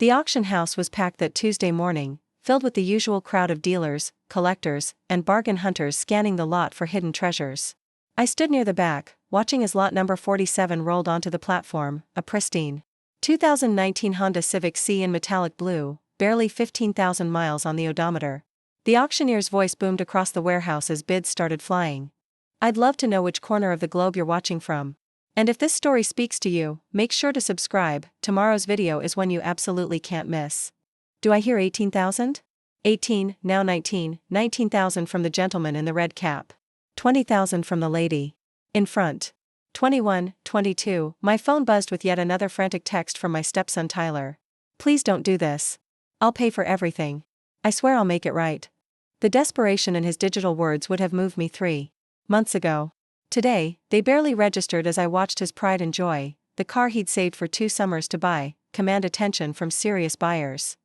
The auction house was packed that Tuesday morning, filled with the usual crowd of dealers, collectors, and bargain hunters scanning the lot for hidden treasures. I stood near the back, watching as lot number 47 rolled onto the platform, a pristine 2019 Honda Civic C in metallic blue, barely 15,000 miles on the odometer. The auctioneer's voice boomed across the warehouse as bids started flying. I'd love to know which corner of the globe you're watching from. And if this story speaks to you, make sure to subscribe. Tomorrow's video is one you absolutely can't miss. Do I hear 18,000? 18, now 19, 19,000 from the gentleman in the red cap. 20,000 from the lady in front. 21, 22, my phone buzzed with yet another frantic text from my stepson Tyler. Please don't do this. I'll pay for everything. I swear I'll make it right. The desperation in his digital words would have moved me 3 months ago. Today, they barely registered as I watched his pride and joy, the car he'd saved for 2 summers to buy, command attention from serious buyers.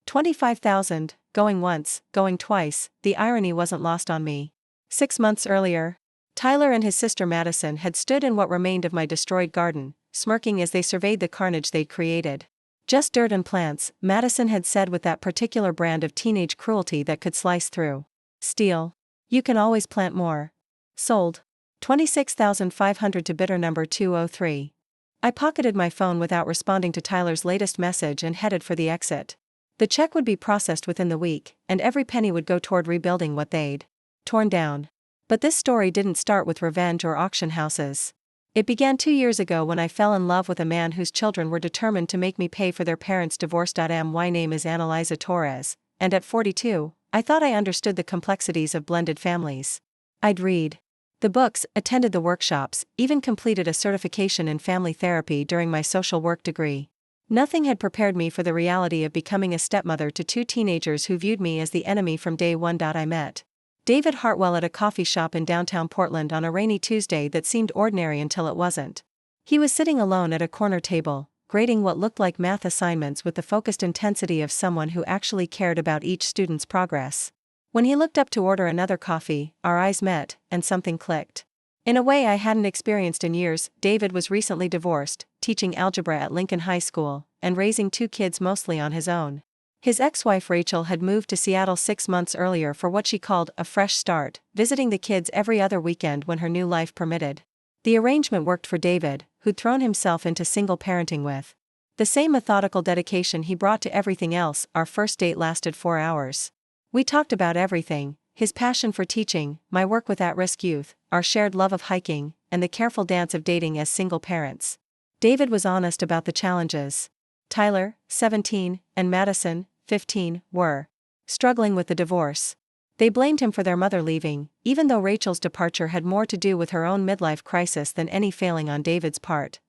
25,000, going once, going twice, the irony wasn't lost on me. 6 months earlier, Tyler and his sister Madison had stood in what remained of my destroyed garden, smirking as they surveyed the carnage they'd created. Just dirt and plants, Madison had said with that particular brand of teenage cruelty that could slice through steel. You can always plant more. Sold. 26,500 to bidder number 203. I pocketed my phone without responding to Tyler's latest message and headed for the exit. The check would be processed within the week, and every penny would go toward rebuilding what they'd torn down. But this story didn't start with revenge or auction houses. It began 2 years ago when I fell in love with a man whose children were determined to make me pay for their parents' divorce. My name is Annalisa Torres, and at 42, I thought I understood the complexities of blended families. I'd read the books, attended the workshops, even completed a certification in family therapy during my social work degree. Nothing had prepared me for the reality of becoming a stepmother to 2 teenagers who viewed me as the enemy from day one. I met David Hartwell at a coffee shop in downtown Portland on a rainy Tuesday that seemed ordinary until it wasn't. He was sitting alone at a corner table, grading what looked like math assignments with the focused intensity of someone who actually cared about each student's progress. When he looked up to order another coffee, our eyes met, and something clicked. In a way I hadn't experienced in years. David was recently divorced, teaching algebra at Lincoln High School, and raising 2 kids mostly on his own. His ex-wife Rachel had moved to Seattle 6 months earlier for what she called a fresh start, visiting the kids every other weekend when her new life permitted. The arrangement worked for David, who'd thrown himself into single parenting with the same methodical dedication he brought to everything else. Our first date lasted 4 hours. We talked about everything: his passion for teaching, my work with at-risk youth, our shared love of hiking, and the careful dance of dating as single parents. David was honest about the challenges. Tyler, 17, and Madison, 15, were struggling with the divorce. They blamed him for their mother leaving, even though Rachel's departure had more to do with her own midlife crisis than any failing on David's part.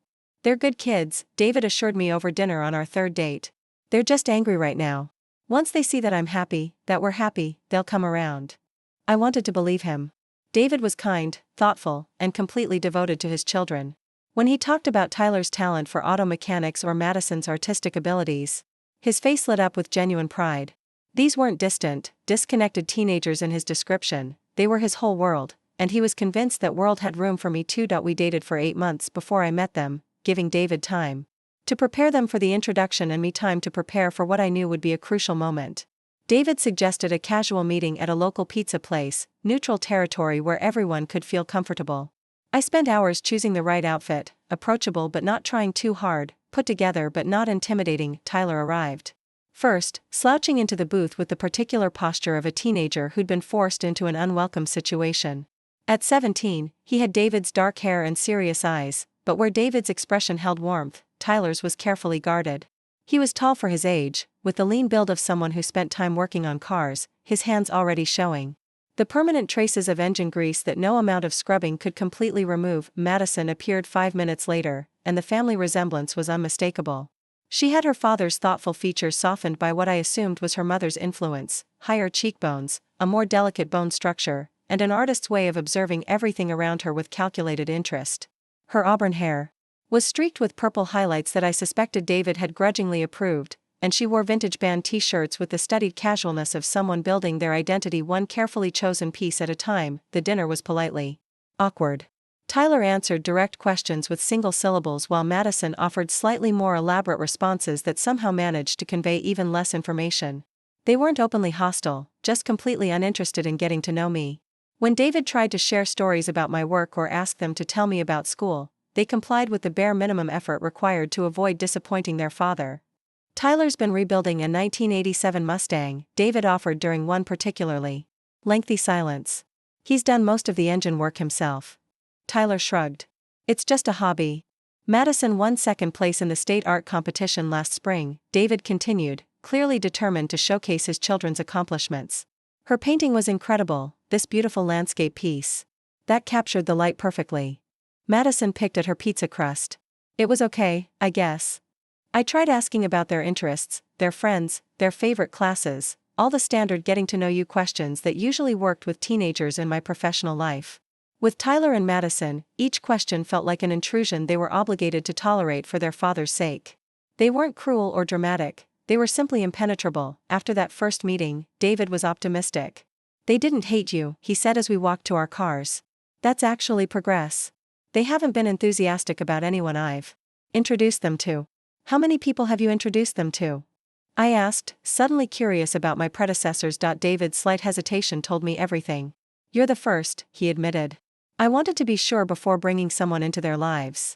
They're good kids, David assured me over dinner on our 3rd date. They're just angry right now. Once they see that I'm happy, that we're happy, they'll come around. I wanted to believe him. David was kind, thoughtful, and completely devoted to his children. When he talked about Tyler's talent for auto mechanics or Madison's artistic abilities, his face lit up with genuine pride. These weren't distant, disconnected teenagers in his description, they were his whole world, and he was convinced that world had room for me too. We dated for 8 months before I met them, giving David time to prepare them for the introduction and me time to prepare for what I knew would be a crucial moment. David suggested a casual meeting at a local pizza place, neutral territory where everyone could feel comfortable. I spent hours choosing the right outfit, approachable but not trying too hard, put together but not intimidating. Tyler arrived first, slouching into the booth with the particular posture of a teenager who'd been forced into an unwelcome situation. At 17, he had David's dark hair and serious eyes, but where David's expression held warmth, Tyler's was carefully guarded. He was tall for his age, with the lean build of someone who spent time working on cars, his hands already showing the permanent traces of engine grease that no amount of scrubbing could completely remove. Madison appeared 5 minutes later, and the family resemblance was unmistakable. She had her father's thoughtful features softened by what I assumed was her mother's influence: higher cheekbones, a more delicate bone structure, and an artist's way of observing everything around her with calculated interest. Her auburn hair was streaked with purple highlights that I suspected David had grudgingly approved, and she wore vintage band t-shirts with the studied casualness of someone building their identity one carefully chosen piece at a time. The dinner was politely awkward. Tyler answered direct questions with single syllables while Madison offered slightly more elaborate responses that somehow managed to convey even less information. They weren't openly hostile, just completely uninterested in getting to know me. When David tried to share stories about my work or asked them to tell me about school, they complied with the bare minimum effort required to avoid disappointing their father. Tyler's been rebuilding a 1987 Mustang, David offered during one particularly lengthy silence. He's done most of the engine work himself. Tyler shrugged. It's just a hobby. Madison won second place in the state art competition last spring, David continued, clearly determined to showcase his children's accomplishments. Her painting was incredible, this beautiful landscape piece. That captured the light perfectly. Madison picked at her pizza crust. It was okay, I guess. I tried asking about their interests, their friends, their favorite classes, all the standard getting to know you questions that usually worked with teenagers in my professional life. With Tyler and Madison, each question felt like an intrusion they were obligated to tolerate for their father's sake. They weren't cruel or dramatic, they were simply impenetrable. After that first meeting, David was optimistic. They didn't hate you, he said as we walked to our cars. That's actually progress. They haven't been enthusiastic about anyone I've introduced them to. How many people have you introduced them to? I asked, suddenly curious about my predecessors. David's slight hesitation told me everything. You're the first, he admitted. I wanted to be sure before bringing someone into their lives.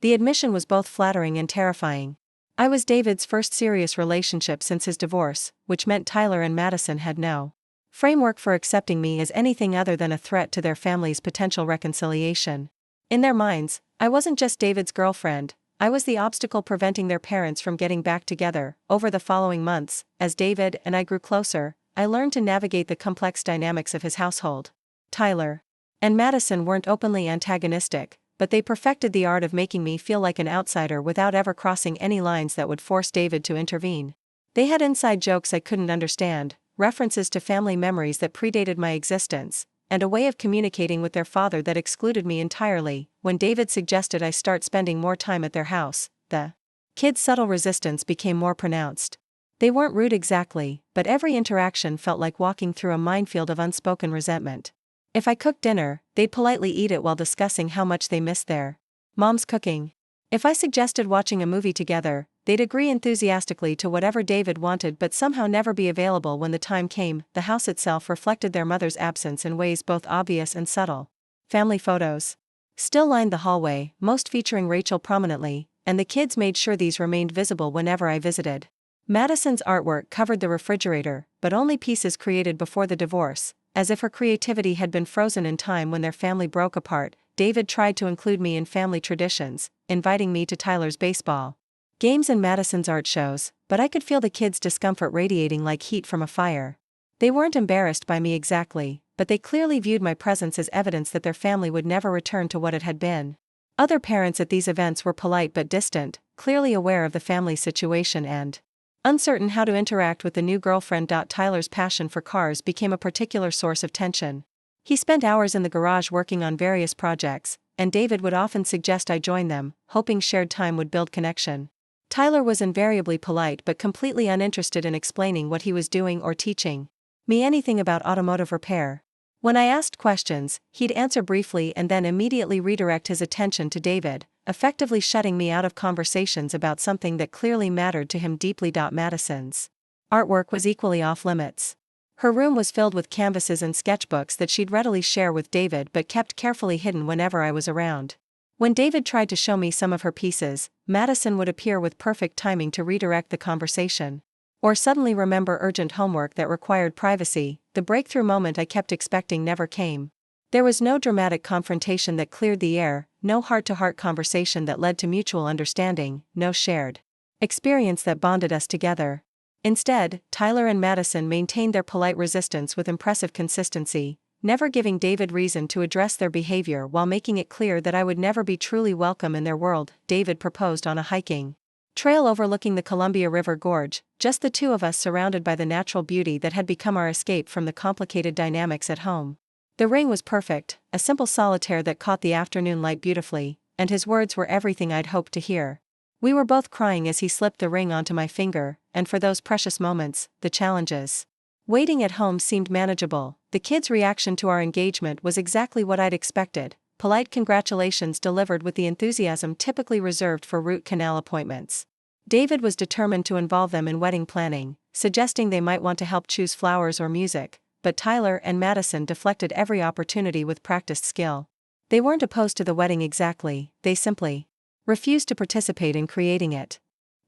The admission was both flattering and terrifying. I was David's first serious relationship since his divorce, which meant Tyler and Madison had no framework for accepting me as anything other than a threat to their family's potential reconciliation. In their minds, I wasn't just David's girlfriend, I was the obstacle preventing their parents from getting back together. Over the following months, as David and I grew closer, I learned to navigate the complex dynamics of his household. Tyler and Madison weren't openly antagonistic, but they perfected the art of making me feel like an outsider without ever crossing any lines that would force David to intervene. They had inside jokes I couldn't understand, references to family memories that predated my existence, and a way of communicating with their father that excluded me entirely. When David suggested I start spending more time at their house, the kids' subtle resistance became more pronounced. They weren't rude exactly, but every interaction felt like walking through a minefield of unspoken resentment. If I cooked dinner, they'd politely eat it while discussing how much they missed their mom's cooking. If I suggested watching a movie together, they'd agree enthusiastically to whatever David wanted but somehow never be available when the time came. The house itself reflected their mother's absence in ways both obvious and subtle. Family photos still lined the hallway, most featuring Rachel prominently, and the kids made sure these remained visible whenever I visited. Madison's artwork covered the refrigerator, but only pieces created before the divorce, as if her creativity had been frozen in time when their family broke apart. David tried to include me in family traditions, inviting me to Tyler's baseball games and Madison's art shows, but I could feel the kids' discomfort radiating like heat from a fire. They weren't embarrassed by me exactly, but they clearly viewed my presence as evidence that their family would never return to what it had been. Other parents at these events were polite but distant, clearly aware of the family situation and uncertain how to interact with the new girlfriend. Tyler's passion for cars became a particular source of tension. He spent hours in the garage working on various projects, and David would often suggest I join them, hoping shared time would build connection. Tyler was invariably polite but completely uninterested in explaining what he was doing or teaching me anything about automotive repair. When I asked questions, he'd answer briefly and then immediately redirect his attention to David, effectively shutting me out of conversations about something that clearly mattered to him deeply. Madison's artwork was equally off limits. Her room was filled with canvases and sketchbooks that she'd readily share with David but kept carefully hidden whenever I was around. When David tried to show me some of her pieces, Madison would appear with perfect timing to redirect the conversation. Or suddenly remember urgent homework that required privacy. The breakthrough moment I kept expecting never came. There was no dramatic confrontation that cleared the air, no heart-to-heart conversation that led to mutual understanding, no shared experience that bonded us together. Instead, Tyler and Madison maintained their polite resistance with impressive consistency, never giving David reason to address their behavior while making it clear that I would never be truly welcome in their world. David proposed on a hiking trail overlooking the Columbia River Gorge, just the two of us surrounded by the natural beauty that had become our escape from the complicated dynamics at home. The ring was perfect, a simple solitaire that caught the afternoon light beautifully, and his words were everything I'd hoped to hear. We were both crying as he slipped the ring onto my finger, and for those precious moments, the challenges waiting at home seemed manageable. The kids' reaction to our engagement was exactly what I'd expected, polite congratulations delivered with the enthusiasm typically reserved for root canal appointments. David was determined to involve them in wedding planning, suggesting they might want to help choose flowers or music, but Tyler and Madison deflected every opportunity with practiced skill. They weren't opposed to the wedding exactly, they simply refused to participate in creating it.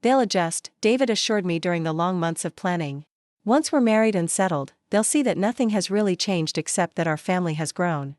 "They'll adjust," David assured me during the long months of planning. "Once we're married and settled, they'll see that nothing has really changed except that our family has grown."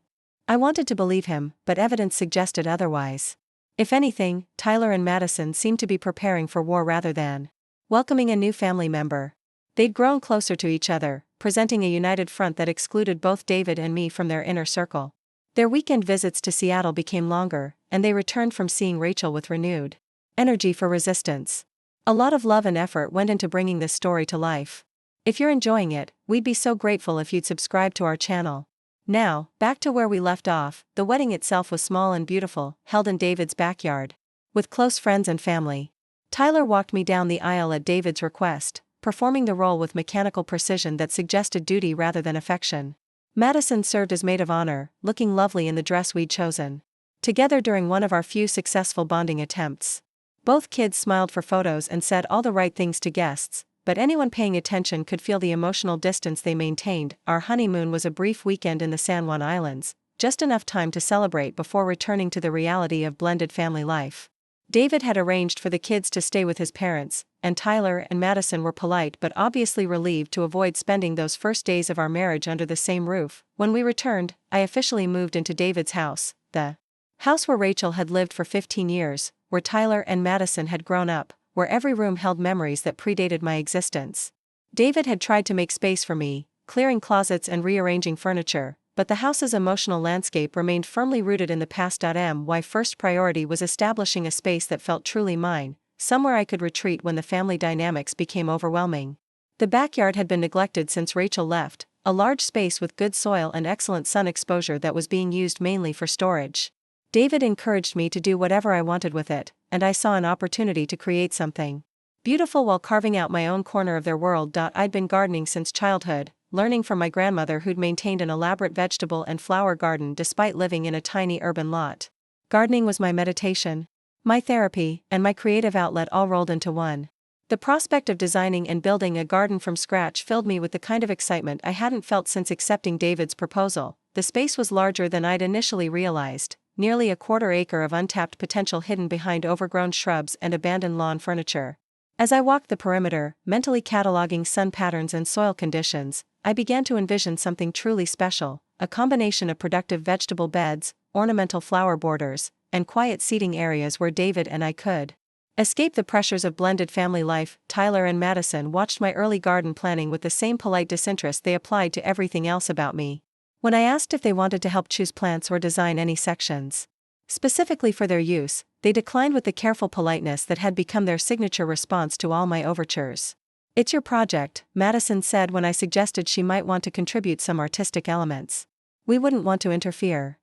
I wanted to believe him, but evidence suggested otherwise. If anything, Tyler and Madison seemed to be preparing for war rather than welcoming a new family member. They'd grown closer to each other, presenting a united front that excluded both David and me from their inner circle. Their weekend visits to Seattle became longer, and they returned from seeing Rachel with renewed energy for resistance. A lot of love and effort went into bringing this story to life. If you're enjoying it, we'd be so grateful if you'd subscribe to our channel. Now, back to where we left off. The wedding itself was small and beautiful, held in David's backyard, with close friends and family. Tyler walked me down the aisle at David's request, performing the role with mechanical precision that suggested duty rather than affection. Madison served as maid of honor, looking lovely in the dress we'd chosen together during one of our few successful bonding attempts. Both kids smiled for photos and said all the right things to guests, but anyone paying attention could feel the emotional distance they maintained. Our honeymoon was a brief weekend in the San Juan Islands, just enough time to celebrate before returning to the reality of blended family life. David had arranged for the kids to stay with his parents, and Tyler and Madison were polite but obviously relieved to avoid spending those first days of our marriage under the same roof. When we returned, I officially moved into David's house, the house where Rachel had lived for 15 years, where Tyler and Madison had grown up, where every room held memories that predated my existence. David had tried to make space for me, clearing closets and rearranging furniture, but the house's emotional landscape remained firmly rooted in the past. My first priority was establishing a space that felt truly mine, somewhere I could retreat when the family dynamics became overwhelming. The backyard had been neglected since Rachel left, a large space with good soil and excellent sun exposure that was being used mainly for storage. David encouraged me to do whatever I wanted with it, and I saw an opportunity to create something beautiful while carving out my own corner of their world. I'd been gardening since childhood, learning from my grandmother who'd maintained an elaborate vegetable and flower garden despite living in a tiny urban lot. Gardening was my meditation, my therapy, and my creative outlet all rolled into one. The prospect of designing and building a garden from scratch filled me with the kind of excitement I hadn't felt since accepting David's proposal. The space was larger than I'd initially realized, nearly a quarter-acre of untapped potential hidden behind overgrown shrubs and abandoned lawn furniture. As I walked the perimeter, mentally cataloging sun patterns and soil conditions, I began to envision something truly special, a combination of productive vegetable beds, ornamental flower borders, and quiet seating areas where David and I could escape the pressures of blended family life. Tyler and Madison watched my early garden planning with the same polite disinterest they applied to everything else about me. When I asked if they wanted to help choose plants or design any sections specifically for their use, they declined with the careful politeness that had become their signature response to all my overtures. "It's your project," Madison said when I suggested she might want to contribute some artistic elements. "We wouldn't want to interfere."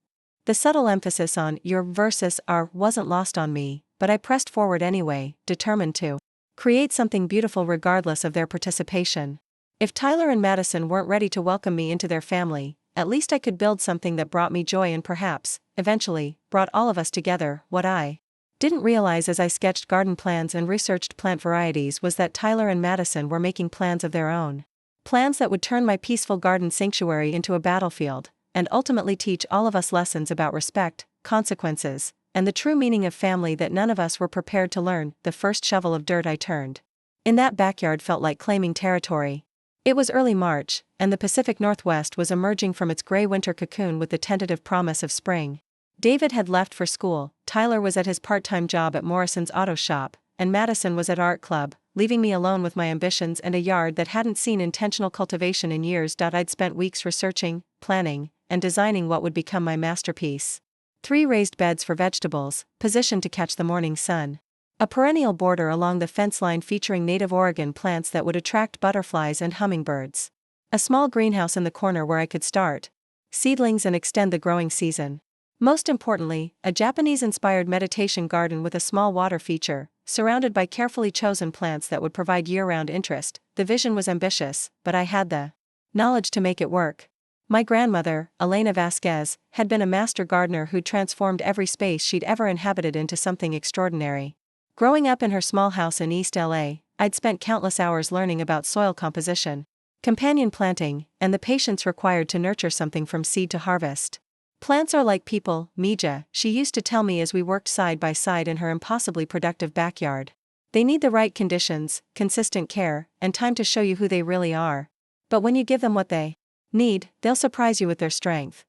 The subtle emphasis on your versus our wasn't lost on me, but I pressed forward anyway, determined to create something beautiful regardless of their participation. If Tyler and Madison weren't ready to welcome me into their family, at least I could build something that brought me joy and perhaps, eventually, brought all of us together. What I didn't realize as I sketched garden plans and researched plant varieties was that Tyler and Madison were making plans of their own. Plans that would turn my peaceful garden sanctuary into a battlefield, and ultimately teach all of us lessons about respect, consequences, and the true meaning of family that none of us were prepared to learn. The first shovel of dirt I turned in that backyard felt like claiming territory. It was early March, and the Pacific Northwest was emerging from its gray winter cocoon with the tentative promise of spring. David had left for school, Tyler was at his part-time job at Morrison's auto shop, and Madison was at art club, leaving me alone with my ambitions and a yard that hadn't seen intentional cultivation in years. I'd spent weeks researching, planning, and designing what would become my masterpiece. 3 raised beds for vegetables, positioned to catch the morning sun. A perennial border along the fence line featuring native Oregon plants that would attract butterflies and hummingbirds. A small greenhouse in the corner where I could start seedlings and extend the growing season. Most importantly, a Japanese-inspired meditation garden with a small water feature, surrounded by carefully chosen plants that would provide year-round interest. The vision was ambitious, but I had the knowledge to make it work. My grandmother, Elena Vasquez, had been a master gardener who transformed every space she'd ever inhabited into something extraordinary. Growing up in her small house in East LA, I'd spent countless hours learning about soil composition, companion planting, and the patience required to nurture something from seed to harvest. Plants are like people, Mija, she used to tell me as we worked side by side in her impossibly productive backyard. They need the right conditions, consistent care, and time to show you who they really are. But when you give them what they need, they'll surprise you with their strength.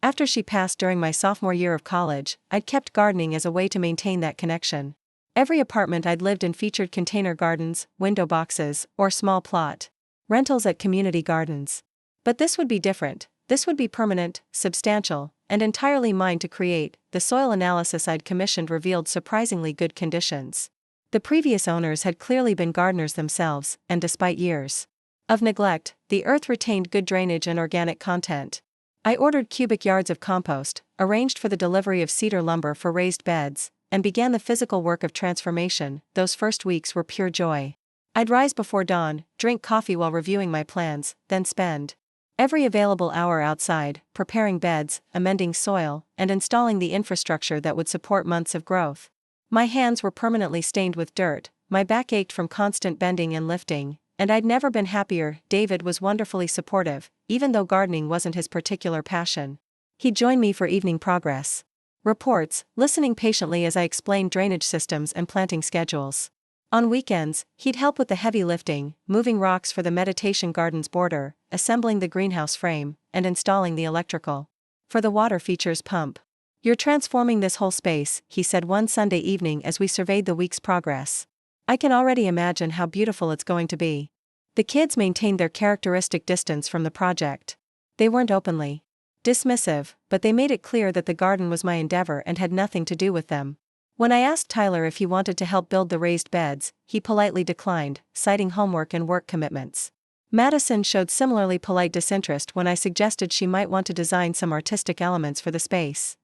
After she passed during my sophomore year of college, I'd kept gardening as a way to maintain that connection. Every apartment I'd lived in featured container gardens, window boxes, or small plot rentals at community gardens. But this would be different. This would be permanent, substantial, and entirely mine to create. The soil analysis I'd commissioned revealed surprisingly good conditions. The previous owners had clearly been gardeners themselves, and despite years of neglect, the earth retained good drainage and organic content. I ordered cubic yards of compost, arranged for the delivery of cedar lumber for raised beds, and began the physical work of transformation. Those first weeks were pure joy. I'd rise before dawn, drink coffee while reviewing my plans, then spend every available hour outside, preparing beds, amending soil, and installing the infrastructure that would support months of growth. My hands were permanently stained with dirt, my back ached from constant bending and lifting, and I'd never been happier. David was wonderfully supportive, even though gardening wasn't his particular passion. He'd join me for evening progress reports, listening patiently as I explained drainage systems and planting schedules. On weekends, he'd help with the heavy lifting, moving rocks for the meditation garden's border, assembling the greenhouse frame, and installing the electrical for the water features pump. "You're transforming this whole space," he said one Sunday evening as we surveyed the week's progress. "I can already imagine how beautiful it's going to be." The kids maintained their characteristic distance from the project. They weren't openly dismissive, but they made it clear that the garden was my endeavor and had nothing to do with them. When I asked Tyler if he wanted to help build the raised beds, he politely declined, citing homework and work commitments. Madison showed similarly polite disinterest when I suggested she might want to design some artistic elements for the space.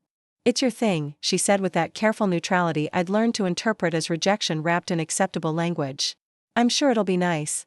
"It's your thing," she said with that careful neutrality I'd learned to interpret as rejection wrapped in acceptable language. "I'm sure it'll be nice."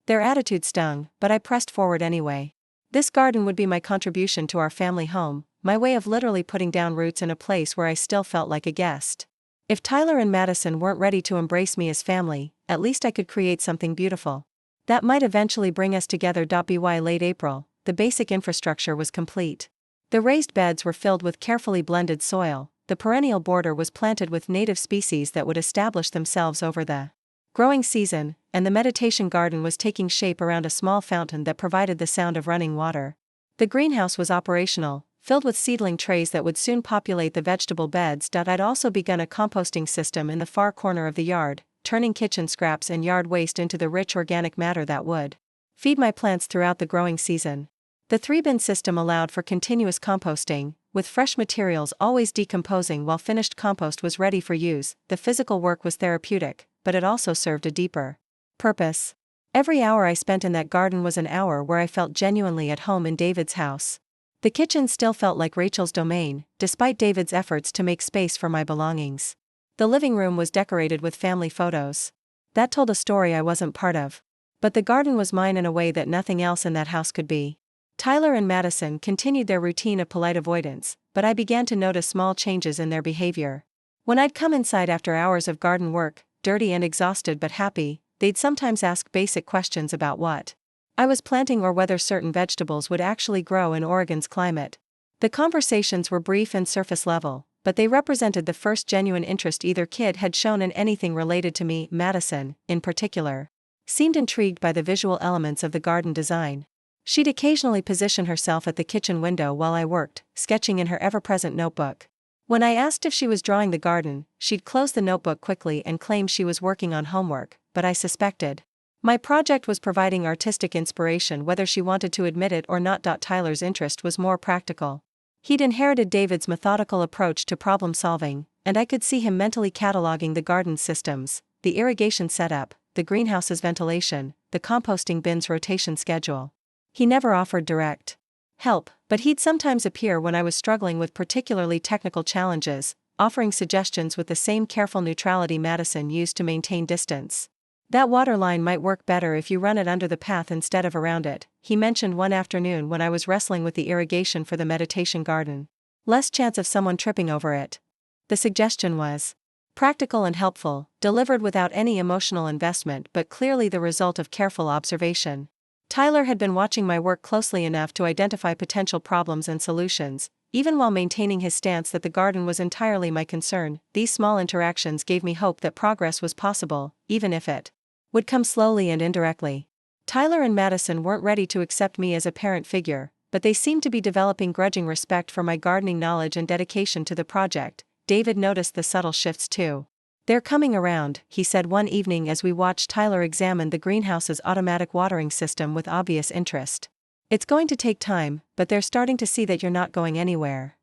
Their attitude stung, but I pressed forward anyway. This garden would be my contribution to our family home, my way of literally putting down roots in a place where I still felt like a guest. If Tyler and Madison weren't ready to embrace me as family, at least I could create something beautiful that might eventually bring us together. By late April, the basic infrastructure was complete. The raised beds were filled with carefully blended soil, the perennial border was planted with native species that would establish themselves over the growing season, and the meditation garden was taking shape around a small fountain that provided the sound of running water. The greenhouse was operational, filled with seedling trays that would soon populate the vegetable beds. I'd also begun a composting system in the far corner of the yard, turning kitchen scraps and yard waste into the rich organic matter that would feed my plants throughout the growing season. The 3-bin system allowed for continuous composting, with fresh materials always decomposing while finished compost was ready for use. The physical work was therapeutic, but it also served a deeper purpose. Every hour I spent in that garden was an hour where I felt genuinely at home in David's house. The kitchen still felt like Rachel's domain, despite David's efforts to make space for my belongings. The living room was decorated with family photos. That told a story I wasn't part of. But the garden was mine in a way that nothing else in that house could be. Tyler and Madison continued their routine of polite avoidance, but I began to notice small changes in their behavior. When I'd come inside after hours of garden work, dirty and exhausted but happy, they'd sometimes ask basic questions about what I was planting or whether certain vegetables would actually grow in Oregon's climate. The conversations were brief and surface level, but they represented the first genuine interest either kid had shown in anything related to me. Madison, in particular, seemed intrigued by the visual elements of the garden design. She'd occasionally position herself at the kitchen window while I worked, sketching in her ever-present notebook. When I asked if she was drawing the garden, she'd close the notebook quickly and claim she was working on homework, but I suspected my project was providing artistic inspiration whether she wanted to admit it or not. Tyler's interest was more practical. He'd inherited David's methodical approach to problem solving, and I could see him mentally cataloging the garden's systems, the irrigation setup, the greenhouse's ventilation, the composting bin's rotation schedule. He never offered direct help, but he'd sometimes appear when I was struggling with particularly technical challenges, offering suggestions with the same careful neutrality Madison used to maintain distance. "That water line might work better if you run it under the path instead of around it," he mentioned one afternoon when I was wrestling with the irrigation for the meditation garden. "Less chance of someone tripping over it." The suggestion was practical and helpful, delivered without any emotional investment but clearly the result of careful observation. Tyler had been watching my work closely enough to identify potential problems and solutions, even while maintaining his stance that the garden was entirely my concern. These small interactions gave me hope that progress was possible, even if it would come slowly and indirectly. Tyler and Madison weren't ready to accept me as a parent figure, but they seemed to be developing grudging respect for my gardening knowledge and dedication to the project. David noticed the subtle shifts too. "They're coming around," he said one evening as we watched Tyler examine the greenhouse's automatic watering system with obvious interest. "It's going to take time, but they're starting to see that you're not going anywhere."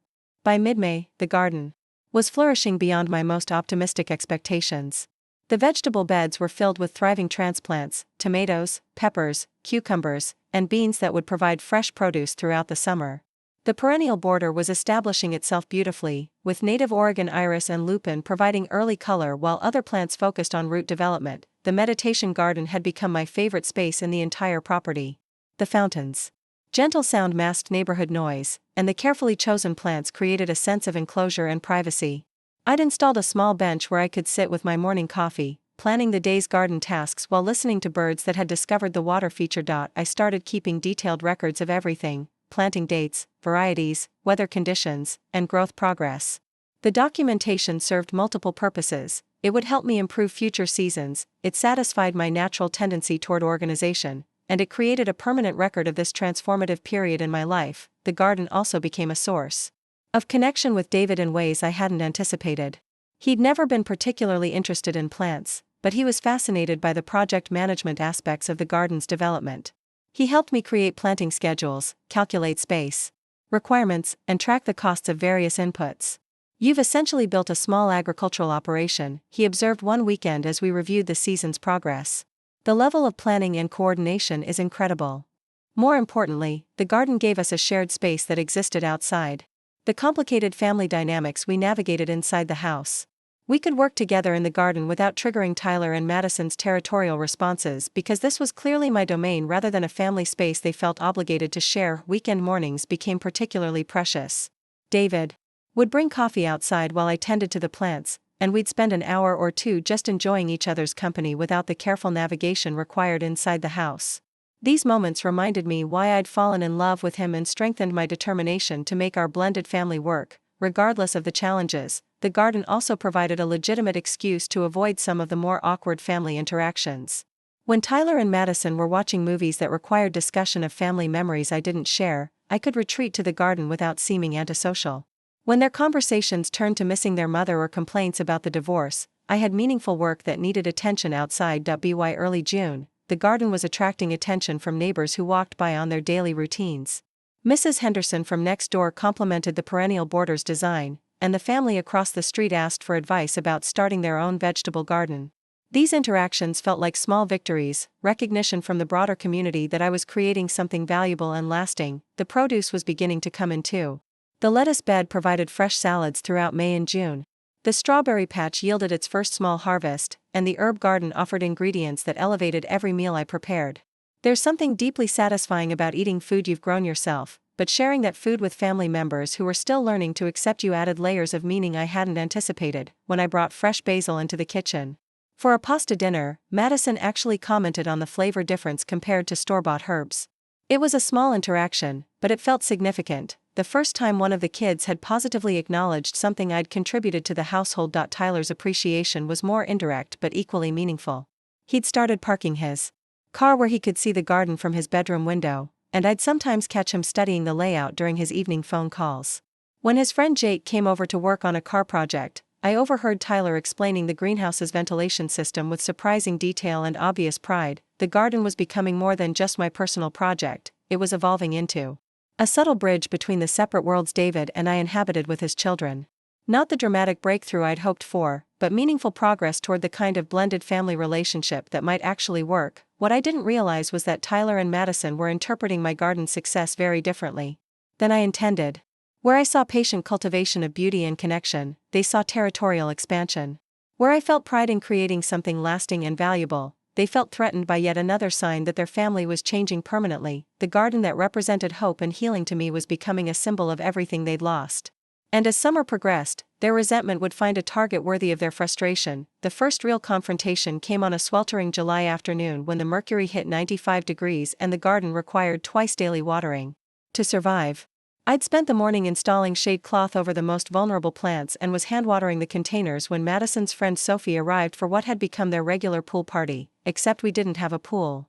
By mid-May, the garden was flourishing beyond my most optimistic expectations. The vegetable beds were filled with thriving transplants, tomatoes, peppers, cucumbers, and beans that would provide fresh produce throughout the summer. The perennial border was establishing itself beautifully, with native Oregon iris and lupin providing early color while other plants focused on root development. The meditation garden had become my favorite space in the entire property. The fountains, gentle sound masked neighborhood noise, and the carefully chosen plants created a sense of enclosure and privacy. I'd installed a small bench where I could sit with my morning coffee, planning the day's garden tasks while listening to birds that had discovered the water feature. I started keeping detailed records of everything: planting dates, varieties, weather conditions, and growth progress. The documentation served multiple purposes. It would help me improve future seasons, it satisfied my natural tendency toward organization, and it created a permanent record of this transformative period in my life. The garden also became a source of connection with David in ways I hadn't anticipated. He'd never been particularly interested in plants, but he was fascinated by the project management aspects of the garden's development. He helped me create planting schedules, calculate space requirements, and track the costs of various inputs. "You've essentially built a small agricultural operation," he observed one weekend as we reviewed the season's progress. "The level of planning and coordination is incredible." More importantly, the garden gave us a shared space that existed outside the complicated family dynamics we navigated inside the house. We could work together in the garden without triggering Tyler and Madison's territorial responses because this was clearly my domain rather than a family space they felt obligated to share. Weekend mornings became particularly precious. David would bring coffee outside while I tended to the plants, and we'd spend an hour or two just enjoying each other's company without the careful navigation required inside the house. These moments reminded me why I'd fallen in love with him and strengthened my determination to make our blended family work, regardless of the challenges. The garden also provided a legitimate excuse to avoid some of the more awkward family interactions. When Tyler and Madison were watching movies that required discussion of family memories I didn't share, I could retreat to the garden without seeming antisocial. When their conversations turned to missing their mother or complaints about the divorce, I had meaningful work that needed attention outside. By early June, the garden was attracting attention from neighbors who walked by on their daily routines. Mrs. Henderson from next door complimented the perennial border's design, and the family across the street asked for advice about starting their own vegetable garden. These interactions felt like small victories, recognition from the broader community that I was creating something valuable and lasting. The produce was beginning to come in too. The lettuce bed provided fresh salads throughout May and June. The strawberry patch yielded its first small harvest, and the herb garden offered ingredients that elevated every meal I prepared. There's something deeply satisfying about eating food you've grown yourself, but sharing that food with family members who were still learning to accept you added layers of meaning I hadn't anticipated. When I brought fresh basil into the kitchen for a pasta dinner, Madison actually commented on the flavor difference compared to store-bought herbs. It was a small interaction, but it felt significant. The first time one of the kids had positively acknowledged something I'd contributed to the household. Tyler's appreciation was more indirect but equally meaningful. He'd started parking his car where he could see the garden from his bedroom window, and I'd sometimes catch him studying the layout during his evening phone calls. When his friend Jake came over to work on a car project, I overheard Tyler explaining the greenhouse's ventilation system with surprising detail and obvious pride. The garden was becoming more than just my personal project, it was evolving into a subtle bridge between the separate worlds David and I inhabited with his children. Not the dramatic breakthrough I'd hoped for, but meaningful progress toward the kind of blended family relationship that might actually work. What I didn't realize was that Tyler and Madison were interpreting my garden's success very differently than I intended. Where I saw patient cultivation of beauty and connection, they saw territorial expansion. Where I felt pride in creating something lasting and valuable, they felt threatened by yet another sign that their family was changing permanently. The garden that represented hope and healing to me was becoming a symbol of everything they'd lost. And as summer progressed, their resentment would find a target worthy of their frustration. The first real confrontation came on a sweltering July afternoon when the mercury hit 95 degrees and the garden required twice daily watering to survive. I'd spent the morning installing shade cloth over the most vulnerable plants and was hand-watering the containers when Madison's friend Sophie arrived for what had become their regular pool party, except we didn't have a pool.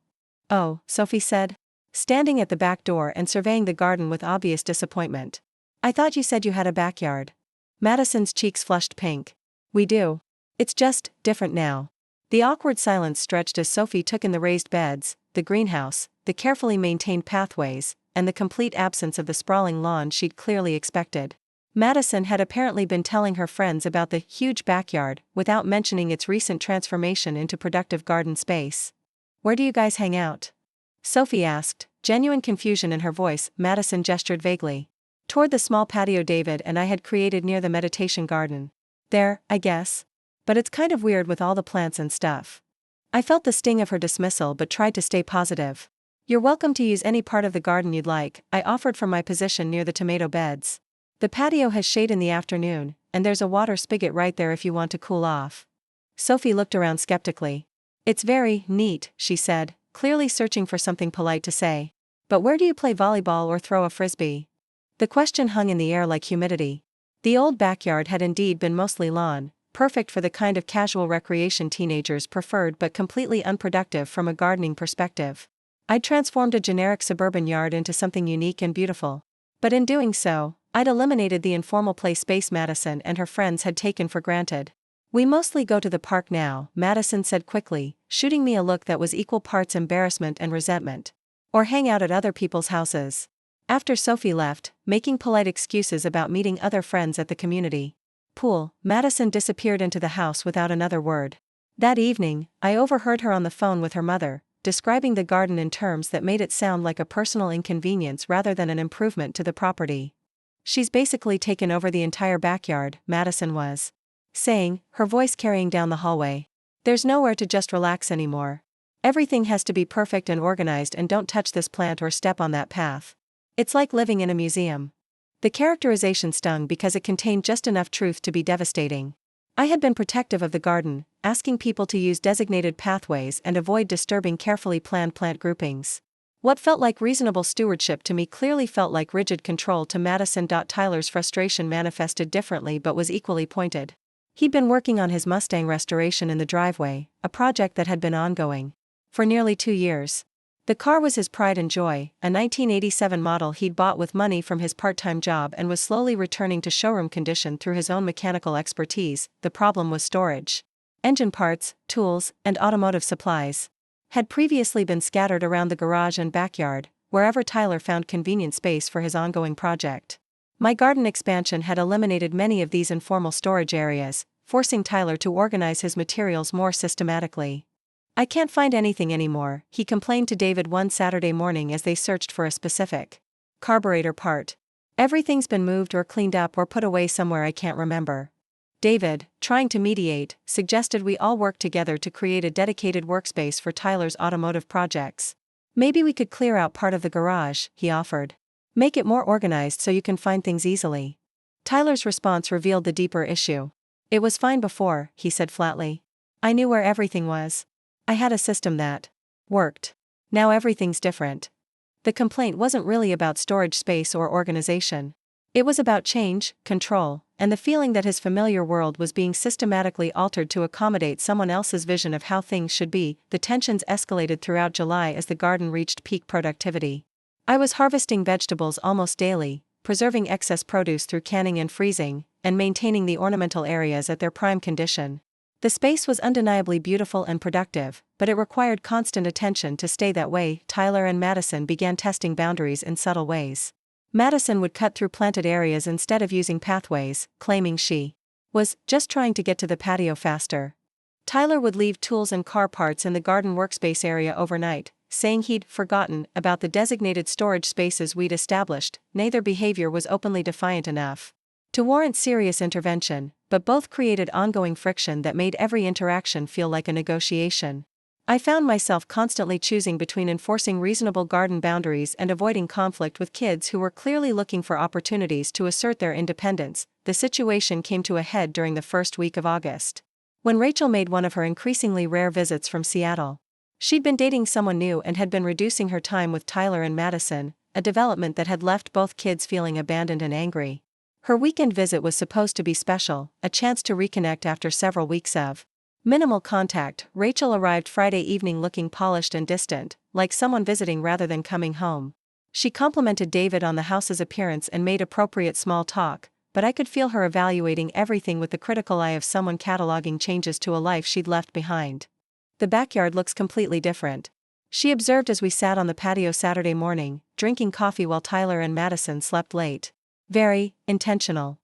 "Oh," Sophie said, standing at the back door and surveying the garden with obvious disappointment. "I thought you said you had a backyard." Madison's cheeks flushed pink. "We do. It's just different now." The awkward silence stretched as Sophie took in the raised beds, the greenhouse, the carefully maintained pathways, and the complete absence of the sprawling lawn she'd clearly expected. Madison had apparently been telling her friends about the huge backyard, without mentioning its recent transformation into productive garden space. "Where do you guys hang out?" Sophie asked, genuine confusion in her voice. Madison gestured vaguely toward the small patio David and I had created near the meditation garden. "There, I guess. But it's kind of weird with all the plants and stuff." I felt the sting of her dismissal but tried to stay positive. "You're welcome to use any part of the garden you'd like," I offered from my position near the tomato beds. "The patio has shade in the afternoon, and there's a water spigot right there if you want to cool off." Sophie looked around skeptically. "It's very neat," she said, clearly searching for something polite to say. "But where do you play volleyball or throw a frisbee?" The question hung in the air like humidity. The old backyard had indeed been mostly lawn, perfect for the kind of casual recreation teenagers preferred but completely unproductive from a gardening perspective. I'd transformed a generic suburban yard into something unique and beautiful. But in doing so, I'd eliminated the informal play space Madison and her friends had taken for granted. "We mostly go to the park now," Madison said quickly, shooting me a look that was equal parts embarrassment and resentment. "Or hang out at other people's houses." After Sophie left, making polite excuses about meeting other friends at the community pool, Madison disappeared into the house without another word. That evening, I overheard her on the phone with her mother, describing the garden in terms that made it sound like a personal inconvenience rather than an improvement to the property. "She's basically taken over the entire backyard," Madison was saying, her voice carrying down the hallway. "There's nowhere to just relax anymore. Everything has to be perfect and organized, and don't touch this plant or step on that path. It's like living in a museum." The characterization stung because it contained just enough truth to be devastating. I had been protective of the garden, asking people to use designated pathways and avoid disturbing carefully planned plant groupings. What felt like reasonable stewardship to me clearly felt like rigid control to Madison. Tyler's frustration manifested differently but was equally pointed. He'd been working on his Mustang restoration in the driveway, a project that had been ongoing for nearly 2 years. The car was his pride and joy, a 1987 model he'd bought with money from his part-time job and was slowly returning to showroom condition through his own mechanical expertise. The problem was storage. Engine parts, tools, and automotive supplies had previously been scattered around the garage and backyard, wherever Tyler found convenient space for his ongoing project. My garden expansion had eliminated many of these informal storage areas, forcing Tyler to organize his materials more systematically. "I can't find anything anymore," he complained to David one Saturday morning as they searched for a specific carburetor part. "Everything's been moved or cleaned up or put away somewhere I can't remember." David, trying to mediate, suggested we all work together to create a dedicated workspace for Tyler's automotive projects. "Maybe we could clear out part of the garage," he offered. "Make it more organized so you can find things easily." Tyler's response revealed the deeper issue. "It was fine before," he said flatly. "I knew where everything was. I had a system that worked. Now everything's different." The complaint wasn't really about storage space or organization. It was about change, control, and the feeling that his familiar world was being systematically altered to accommodate someone else's vision of how things should be. The tensions escalated throughout July as the garden reached peak productivity. I was harvesting vegetables almost daily, preserving excess produce through canning and freezing, and maintaining the ornamental areas at their prime condition. The space was undeniably beautiful and productive, but it required constant attention to stay that way. Tyler and Madison began testing boundaries in subtle ways. Madison would cut through planted areas instead of using pathways, claiming she was just trying to get to the patio faster. Tyler would leave tools and car parts in the garden workspace area overnight, saying he'd forgotten about the designated storage spaces we'd established. Neither behavior was openly defiant enough to warrant serious intervention, but both created ongoing friction that made every interaction feel like a negotiation. I found myself constantly choosing between enforcing reasonable garden boundaries and avoiding conflict with kids who were clearly looking for opportunities to assert their independence. The situation came to a head during the first week of August, when Rachel made one of her increasingly rare visits from Seattle. She'd been dating someone new and had been reducing her time with Tyler and Madison, a development that had left both kids feeling abandoned and angry. Her weekend visit was supposed to be special, a chance to reconnect after several weeks of minimal contact. Rachel arrived Friday evening looking polished and distant, like someone visiting rather than coming home. She complimented David on the house's appearance and made appropriate small talk, but I could feel her evaluating everything with the critical eye of someone cataloging changes to a life she'd left behind. The backyard looks completely different, she observed as we sat on the patio Saturday morning, drinking coffee while Tyler and Madison slept late. Very intentional.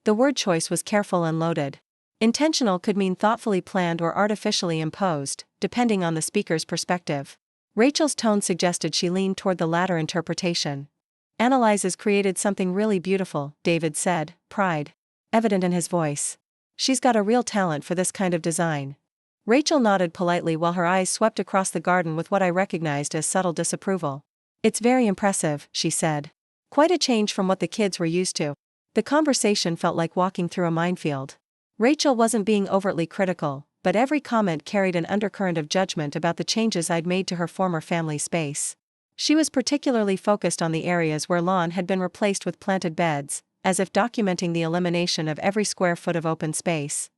The word choice was careful and loaded. Intentional could mean thoughtfully planned or artificially imposed, depending on the speaker's perspective. Rachel's tone suggested she leaned toward the latter interpretation. Annalise's created something really beautiful, David said, pride evident in his voice. She's got a real talent for this kind of design. Rachel nodded politely while her eyes swept across the garden with what I recognized as subtle disapproval. It's very impressive, she said. Quite a change from what the kids were used to. The conversation felt like walking through a minefield. Rachel wasn't being overtly critical, but every comment carried an undercurrent of judgment about the changes I'd made to her former family space. She was particularly focused on the areas where lawn had been replaced with planted beds, as if documenting the elimination of every square foot of open space.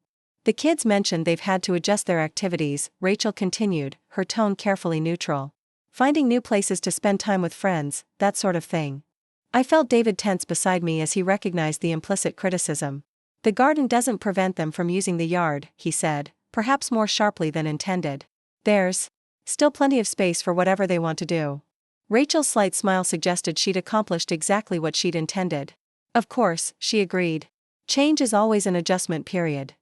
The kids mentioned they've had to adjust their activities, Rachel continued, her tone carefully neutral. Finding new places to spend time with friends, that sort of thing. I felt David tense beside me as he recognized the implicit criticism. The garden doesn't prevent them from using the yard, he said, perhaps more sharply than intended. There's still plenty of space for whatever they want to do. Rachel's slight smile suggested she'd accomplished exactly what she'd intended. Of course, she agreed. Change is always an adjustment period.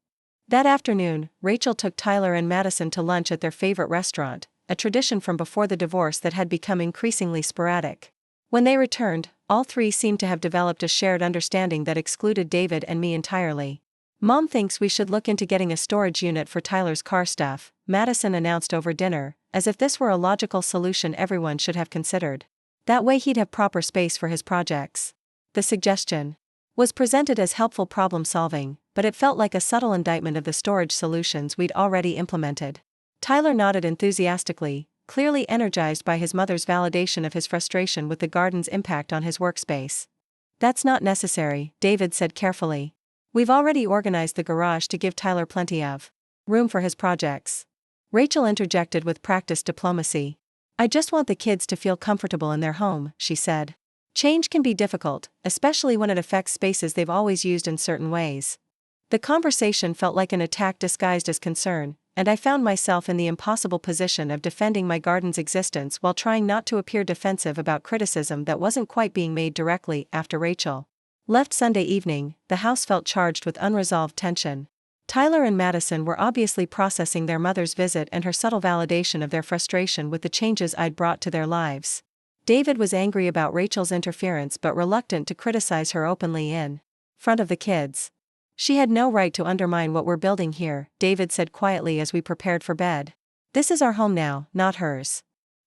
That afternoon, Rachel took Tyler and Madison to lunch at their favorite restaurant, a tradition from before the divorce that had become increasingly sporadic. When they returned, all three seemed to have developed a shared understanding that excluded David and me entirely. Mom thinks we should look into getting a storage unit for Tyler's car stuff, Madison announced over dinner, as if this were a logical solution everyone should have considered. That way he'd have proper space for his projects. The suggestion was presented as helpful problem solving, but it felt like a subtle indictment of the storage solutions we'd already implemented. Tyler nodded enthusiastically, clearly energized by his mother's validation of his frustration with the garden's impact on his workspace. That's not necessary, David said carefully. We've already organized the garage to give Tyler plenty of room for his projects. Rachel interjected with practiced diplomacy. I just want the kids to feel comfortable in their home, she said. Change can be difficult, especially when it affects spaces they've always used in certain ways. The conversation felt like an attack disguised as concern, and I found myself in the impossible position of defending my garden's existence while trying not to appear defensive about criticism that wasn't quite being made directly. After Rachel left Sunday evening, the house felt charged with unresolved tension. Tyler and Madison were obviously processing their mother's visit and her subtle validation of their frustration with the changes I'd brought to their lives. David was angry about Rachel's interference but reluctant to criticize her openly in front of the kids. She had no right to undermine what we're building here, David said quietly as we prepared for bed. This is our home now, not hers.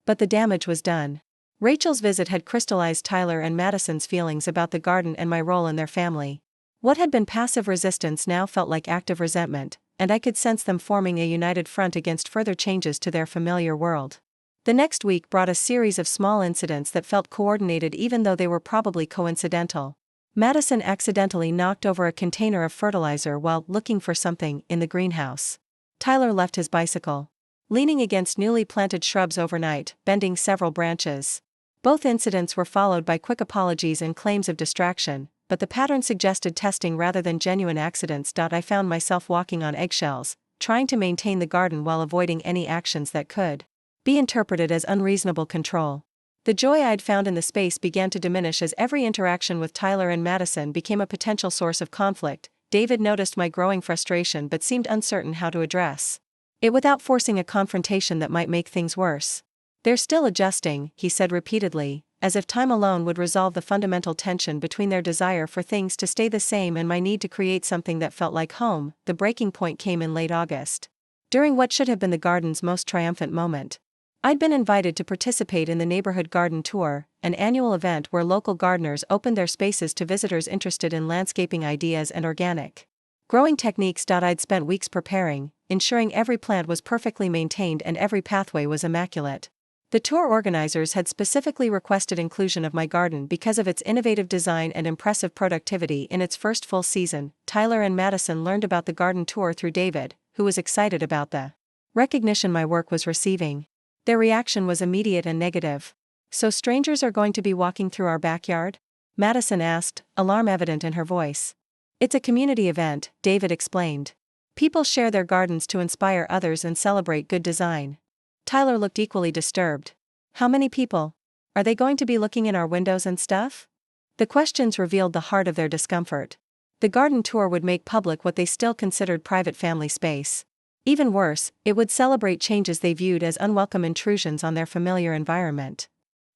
But the damage was done. Rachel's visit had crystallized Tyler and Madison's feelings about the garden and my role in their family. What had been passive resistance now felt like active resentment, and I could sense them forming a united front against further changes to their familiar world. The next week brought a series of small incidents that felt coordinated even though they were probably coincidental. Madison accidentally knocked over a container of fertilizer while looking for something in the greenhouse. Tyler left his bicycle leaning against newly planted shrubs overnight, bending several branches. Both incidents were followed by quick apologies and claims of distraction, but the pattern suggested testing rather than genuine accidents. I found myself walking on eggshells, trying to maintain the garden while avoiding any actions that could be interpreted as unreasonable control. The joy I'd found in the space began to diminish as every interaction with Tyler and Madison became a potential source of conflict. David noticed my growing frustration but seemed uncertain how to address it without forcing a confrontation that might make things worse. They're still adjusting, he said repeatedly, as if time alone would resolve the fundamental tension between their desire for things to stay the same and my need to create something that felt like home. The breaking point came in late August. during what should have been the garden's most triumphant moment. I'd been invited to participate in the neighborhood garden tour, an annual event where local gardeners opened their spaces to visitors interested in landscaping ideas and organic growing techniques. I'd spent weeks preparing, ensuring every plant was perfectly maintained and every pathway was immaculate. The tour organizers had specifically requested inclusion of my garden because of its innovative design and impressive productivity in its first full season. Tyler and Madison learned about the garden tour through David, who was excited about the recognition my work was receiving. Their reaction was immediate and negative. "So strangers are going to be walking through our backyard?" Madison asked, alarm evident in her voice. "It's a community event," David explained. "People share their gardens to inspire others and celebrate good design." Tyler looked equally disturbed. "How many people? Are they going to be looking in our windows and stuff?" The questions revealed the heart of their discomfort. The garden tour would make public what they still considered private family space. Even worse, it would celebrate changes they viewed as unwelcome intrusions on their familiar environment.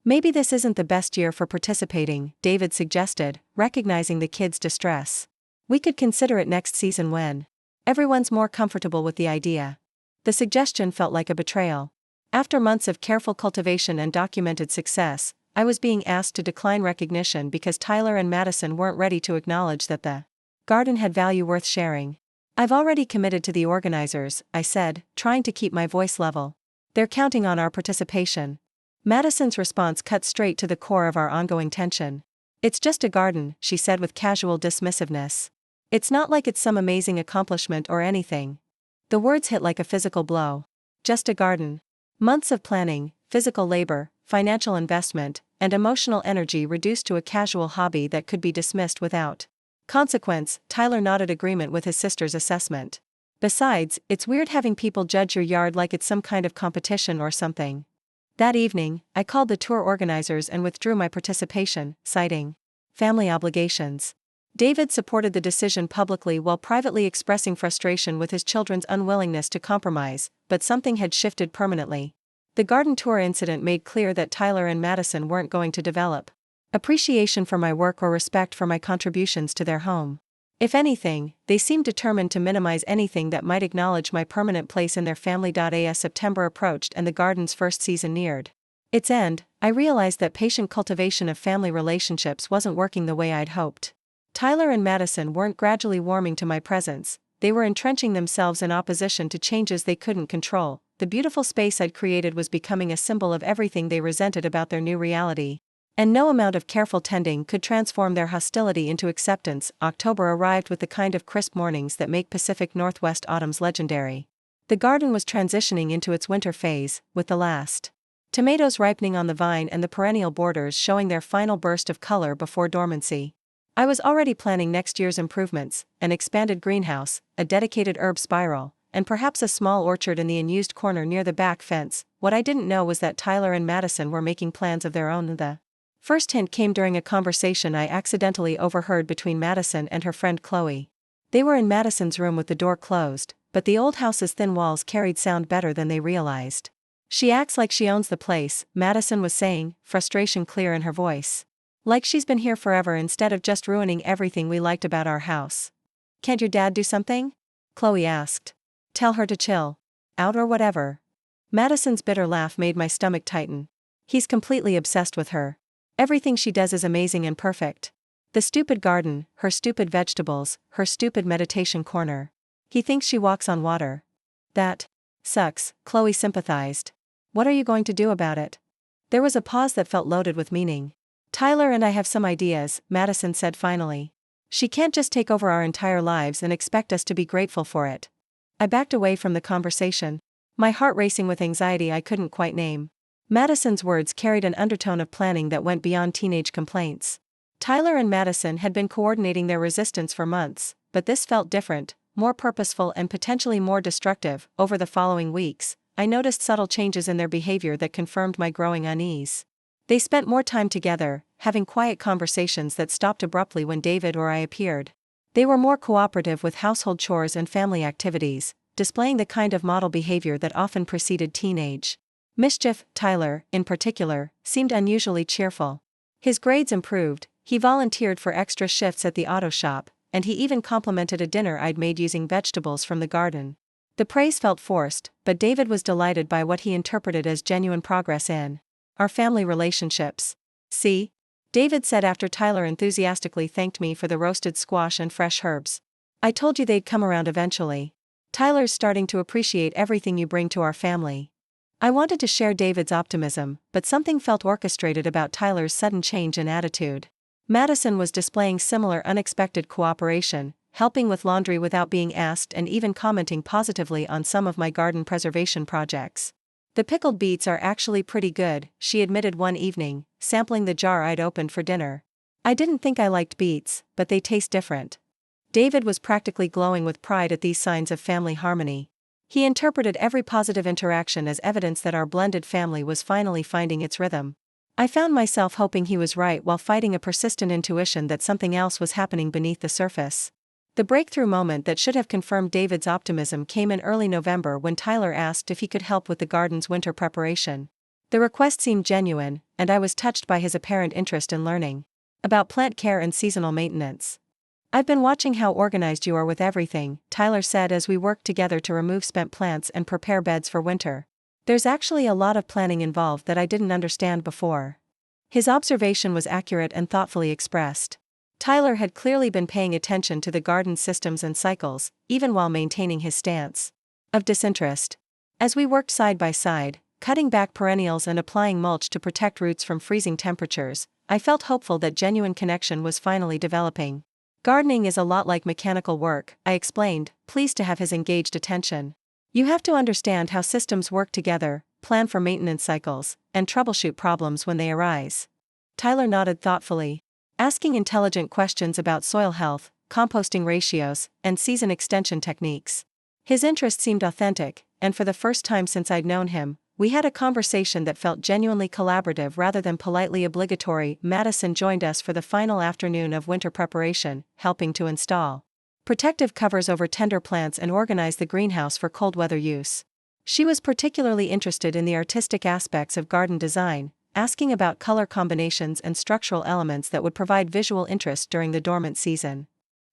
"Maybe this isn't the best year for participating," David suggested, recognizing the kids' distress. "We could consider it next season when everyone's more comfortable with the idea." The suggestion felt like a betrayal. After months of careful cultivation and documented success, I was being asked to decline recognition because Tyler and Madison weren't ready to acknowledge that the garden had value worth sharing. "I've already committed to the organizers," I said, trying to keep my voice level. "They're counting on our participation." Madison's response cut straight to the core of our ongoing tension. "It's just a garden," she said with casual dismissiveness. "It's not like it's some amazing accomplishment or anything." The words hit like a physical blow. Just a garden. Months of planning, physical labor, financial investment, and emotional energy reduced to a casual hobby that could be dismissed without consequence. Tyler nodded agreement with his sister's assessment. "Besides, it's weird having people judge your yard like it's some kind of competition or something." That evening, I called the tour organizers and withdrew my participation, citing family obligations. David supported the decision publicly while privately expressing frustration with his children's unwillingness to compromise, but something had shifted permanently. The garden tour incident made clear that Tyler and Madison weren't going to develop appreciation for my work or respect for my contributions to their home. If anything, they seemed determined to minimize anything that might acknowledge my permanent place in their family. As September approached and the garden's first season neared its end, I realized that patient cultivation of family relationships wasn't working the way I'd hoped. Tyler and Madison weren't gradually warming to my presence, they were entrenching themselves in opposition to changes they couldn't control. The beautiful space I'd created was becoming a symbol of everything they resented about their new reality. And no amount of careful tending could transform their hostility into acceptance. October arrived with the kind of crisp mornings that make Pacific Northwest autumns legendary. The garden was transitioning into its winter phase, with the last tomatoes ripening on the vine and the perennial borders showing their final burst of color before dormancy. I was already planning next year's improvements: an expanded greenhouse, a dedicated herb spiral, and perhaps a small orchard in the unused corner near the back fence. What I didn't know was that Tyler and Madison were making plans of their own. The first hint came during a conversation I accidentally overheard between Madison and her friend Chloe. They were in Madison's room with the door closed, but the old house's thin walls carried sound better than they realized. "She acts like she owns the place," Madison was saying, frustration clear in her voice. "Like she's been here forever instead of just ruining everything we liked about our house." "Can't your dad do something?" Chloe asked. "Tell her to chill out or whatever." Madison's bitter laugh made my stomach tighten. "He's completely obsessed with her. Everything she does is amazing and perfect. The stupid garden, her stupid vegetables, her stupid meditation corner. He thinks she walks on water." "That sucks," Chloe sympathized. "What are you going to do about it?" There was a pause that felt loaded with meaning. "Tyler and I have some ideas," Madison said finally. "She can't just take over our entire lives and expect us to be grateful for it." I backed away from the conversation, my heart racing with anxiety I couldn't quite name. Madison's words carried an undertone of planning that went beyond teenage complaints. Tyler and Madison had been coordinating their resistance for months, but this felt different, more purposeful and potentially more destructive. Over the following weeks, I noticed subtle changes in their behavior that confirmed my growing unease. They spent more time together, having quiet conversations that stopped abruptly when David or I appeared. They were more cooperative with household chores and family activities, displaying the kind of model behavior that often preceded teenage mischief. Tyler, in particular, seemed unusually cheerful. His grades improved, he volunteered for extra shifts at the auto shop, and he even complimented a dinner I'd made using vegetables from the garden. The praise felt forced, but David was delighted by what he interpreted as genuine progress in our family relationships. See? David said after Tyler enthusiastically thanked me for the roasted squash and fresh herbs. I told you they'd come around eventually. Tyler's starting to appreciate everything you bring to our family. I wanted to share David's optimism, but something felt orchestrated about Tyler's sudden change in attitude. Madison was displaying similar unexpected cooperation, helping with laundry without being asked and even commenting positively on some of my garden preservation projects. The pickled beets are actually pretty good, she admitted one evening, sampling the jar I'd opened for dinner. I didn't think I liked beets, but they taste different. David was practically glowing with pride at these signs of family harmony. He interpreted every positive interaction as evidence that our blended family was finally finding its rhythm. I found myself hoping he was right while fighting a persistent intuition that something else was happening beneath the surface. The breakthrough moment that should have confirmed David's optimism came in early November when Tyler asked if he could help with the garden's winter preparation. The request seemed genuine, and I was touched by his apparent interest in learning about plant care and seasonal maintenance. I've been watching how organized you are with everything, Tyler said as we worked together to remove spent plants and prepare beds for winter. There's actually a lot of planning involved that I didn't understand before. His observation was accurate and thoughtfully expressed. Tyler had clearly been paying attention to the garden's systems and cycles, even while maintaining his stance of disinterest. As we worked side by side, cutting back perennials and applying mulch to protect roots from freezing temperatures, I felt hopeful that genuine connection was finally developing. Gardening is a lot like mechanical work, I explained, pleased to have his engaged attention. You have to understand how systems work together, plan for maintenance cycles, and troubleshoot problems when they arise. Tyler nodded thoughtfully, asking intelligent questions about soil health, composting ratios, and season extension techniques. His interest seemed authentic, and for the first time since I'd known him, we had a conversation that felt genuinely collaborative rather than politely obligatory. Madison joined us for the final afternoon of winter preparation, helping to install protective covers over tender plants and organize the greenhouse for cold weather use. She was particularly interested in the artistic aspects of garden design, asking about color combinations and structural elements that would provide visual interest during the dormant season.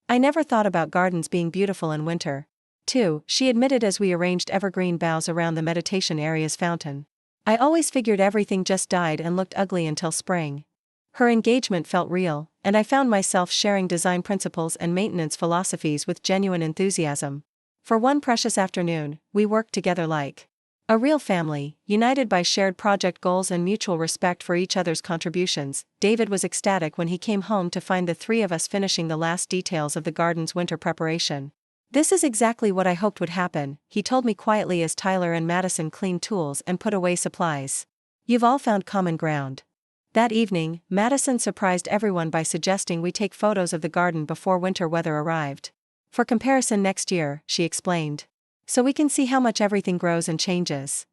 I never thought about gardens being beautiful in winter, too, she admitted as we arranged evergreen boughs around the meditation area's fountain. I always figured everything just died and looked ugly until spring. Her engagement felt real, and I found myself sharing design principles and maintenance philosophies with genuine enthusiasm. For one precious afternoon, we worked together like a real family, united by shared project goals and mutual respect for each other's contributions. David was ecstatic when he came home to find the three of us finishing the last details of the garden's winter preparation. This is exactly what I hoped would happen, he told me quietly as Tyler and Madison cleaned tools and put away supplies. You've all found common ground. That evening, Madison surprised everyone by suggesting we take photos of the garden before winter weather arrived. For comparison next year, she explained. So we can see how much everything grows and changes.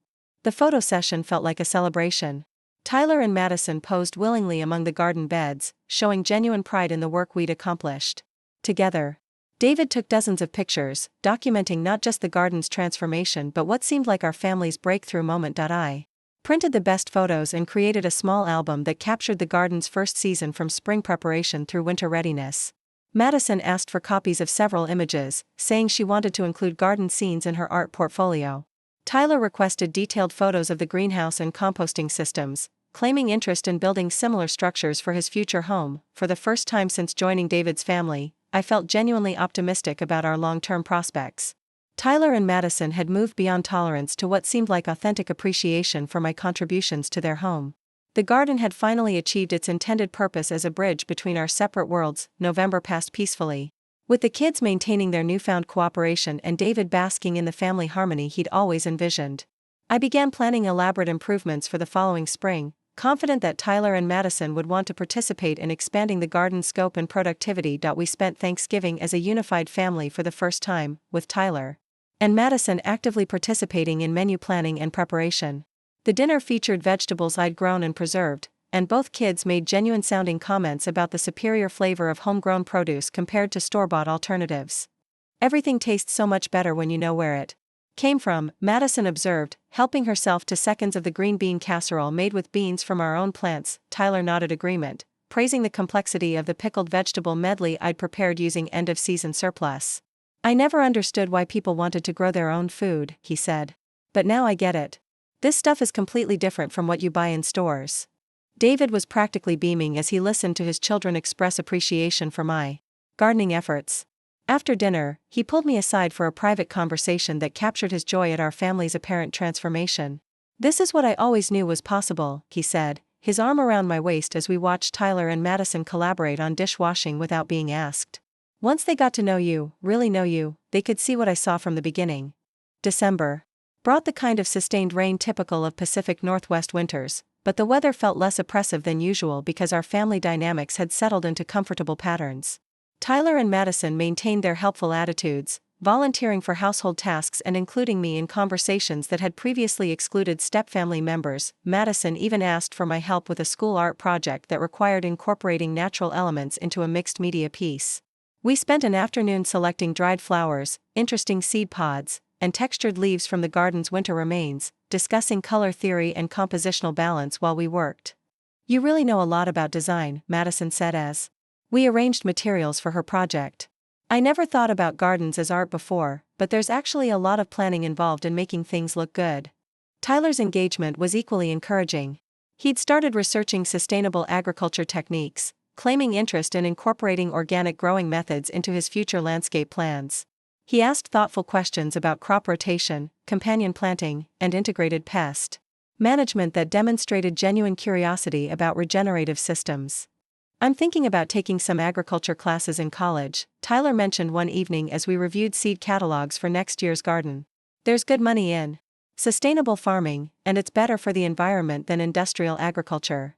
The photo session felt like a celebration. Tyler and Madison posed willingly among the garden beds, showing genuine pride in the work we'd accomplished together. David took dozens of pictures, documenting not just the garden's transformation but what seemed like our family's breakthrough moment. I printed the best photos and created a small album that captured the garden's first season from spring preparation through winter readiness. Madison asked for copies of several images, saying she wanted to include garden scenes in her art portfolio. Tyler requested detailed photos of the greenhouse and composting systems, claiming interest in building similar structures for his future home. For the first time since joining David's family, I felt genuinely optimistic about our long-term prospects. Tyler and Madison had moved beyond tolerance to what seemed like authentic appreciation for my contributions to their home. The garden had finally achieved its intended purpose as a bridge between our separate worlds. November passed peacefully, with the kids maintaining their newfound cooperation and David basking in the family harmony he'd always envisioned. I began planning elaborate improvements for the following spring, confident that Tyler and Madison would want to participate in expanding the garden's scope and productivity. We spent Thanksgiving as a unified family for the first time, with Tyler and Madison actively participating in menu planning and preparation. The dinner featured vegetables I'd grown and preserved, and both kids made genuine-sounding comments about the superior flavor of homegrown produce compared to store-bought alternatives. Everything tastes so much better when you know where it came from, Madison observed, helping herself to seconds of the green bean casserole made with beans from our own plants. Tyler nodded agreement, praising the complexity of the pickled vegetable medley I'd prepared using end-of-season surplus. I never understood why people wanted to grow their own food, he said. But now I get it. This stuff is completely different from what you buy in stores. David was practically beaming as he listened to his children express appreciation for my gardening efforts. After dinner, he pulled me aside for a private conversation that captured his joy at our family's apparent transformation. This is what I always knew was possible, he said, his arm around my waist as we watched Tyler and Madison collaborate on dishwashing without being asked. Once they got to know you, really know you, they could see what I saw from the beginning. December brought the kind of sustained rain typical of Pacific Northwest winters, but the weather felt less oppressive than usual because our family dynamics had settled into comfortable patterns. Tyler and Madison maintained their helpful attitudes, volunteering for household tasks and including me in conversations that had previously excluded stepfamily members. Madison even asked for my help with a school art project that required incorporating natural elements into a mixed media piece. We spent an afternoon selecting dried flowers, interesting seed pods, and textured leaves from the garden's winter remains, discussing color theory and compositional balance while we worked. You really know a lot about design, Madison said as we arranged materials for her project. I never thought about gardens as art before, but there's actually a lot of planning involved in making things look good. Tyler's engagement was equally encouraging. He'd started researching sustainable agriculture techniques, claiming interest in incorporating organic growing methods into his future landscape plans. He asked thoughtful questions about crop rotation, companion planting, and integrated pest management that demonstrated genuine curiosity about regenerative systems. I'm thinking about taking some agriculture classes in college, Tyler mentioned one evening as we reviewed seed catalogs for next year's garden. There's good money in sustainable farming, and it's better for the environment than industrial agriculture.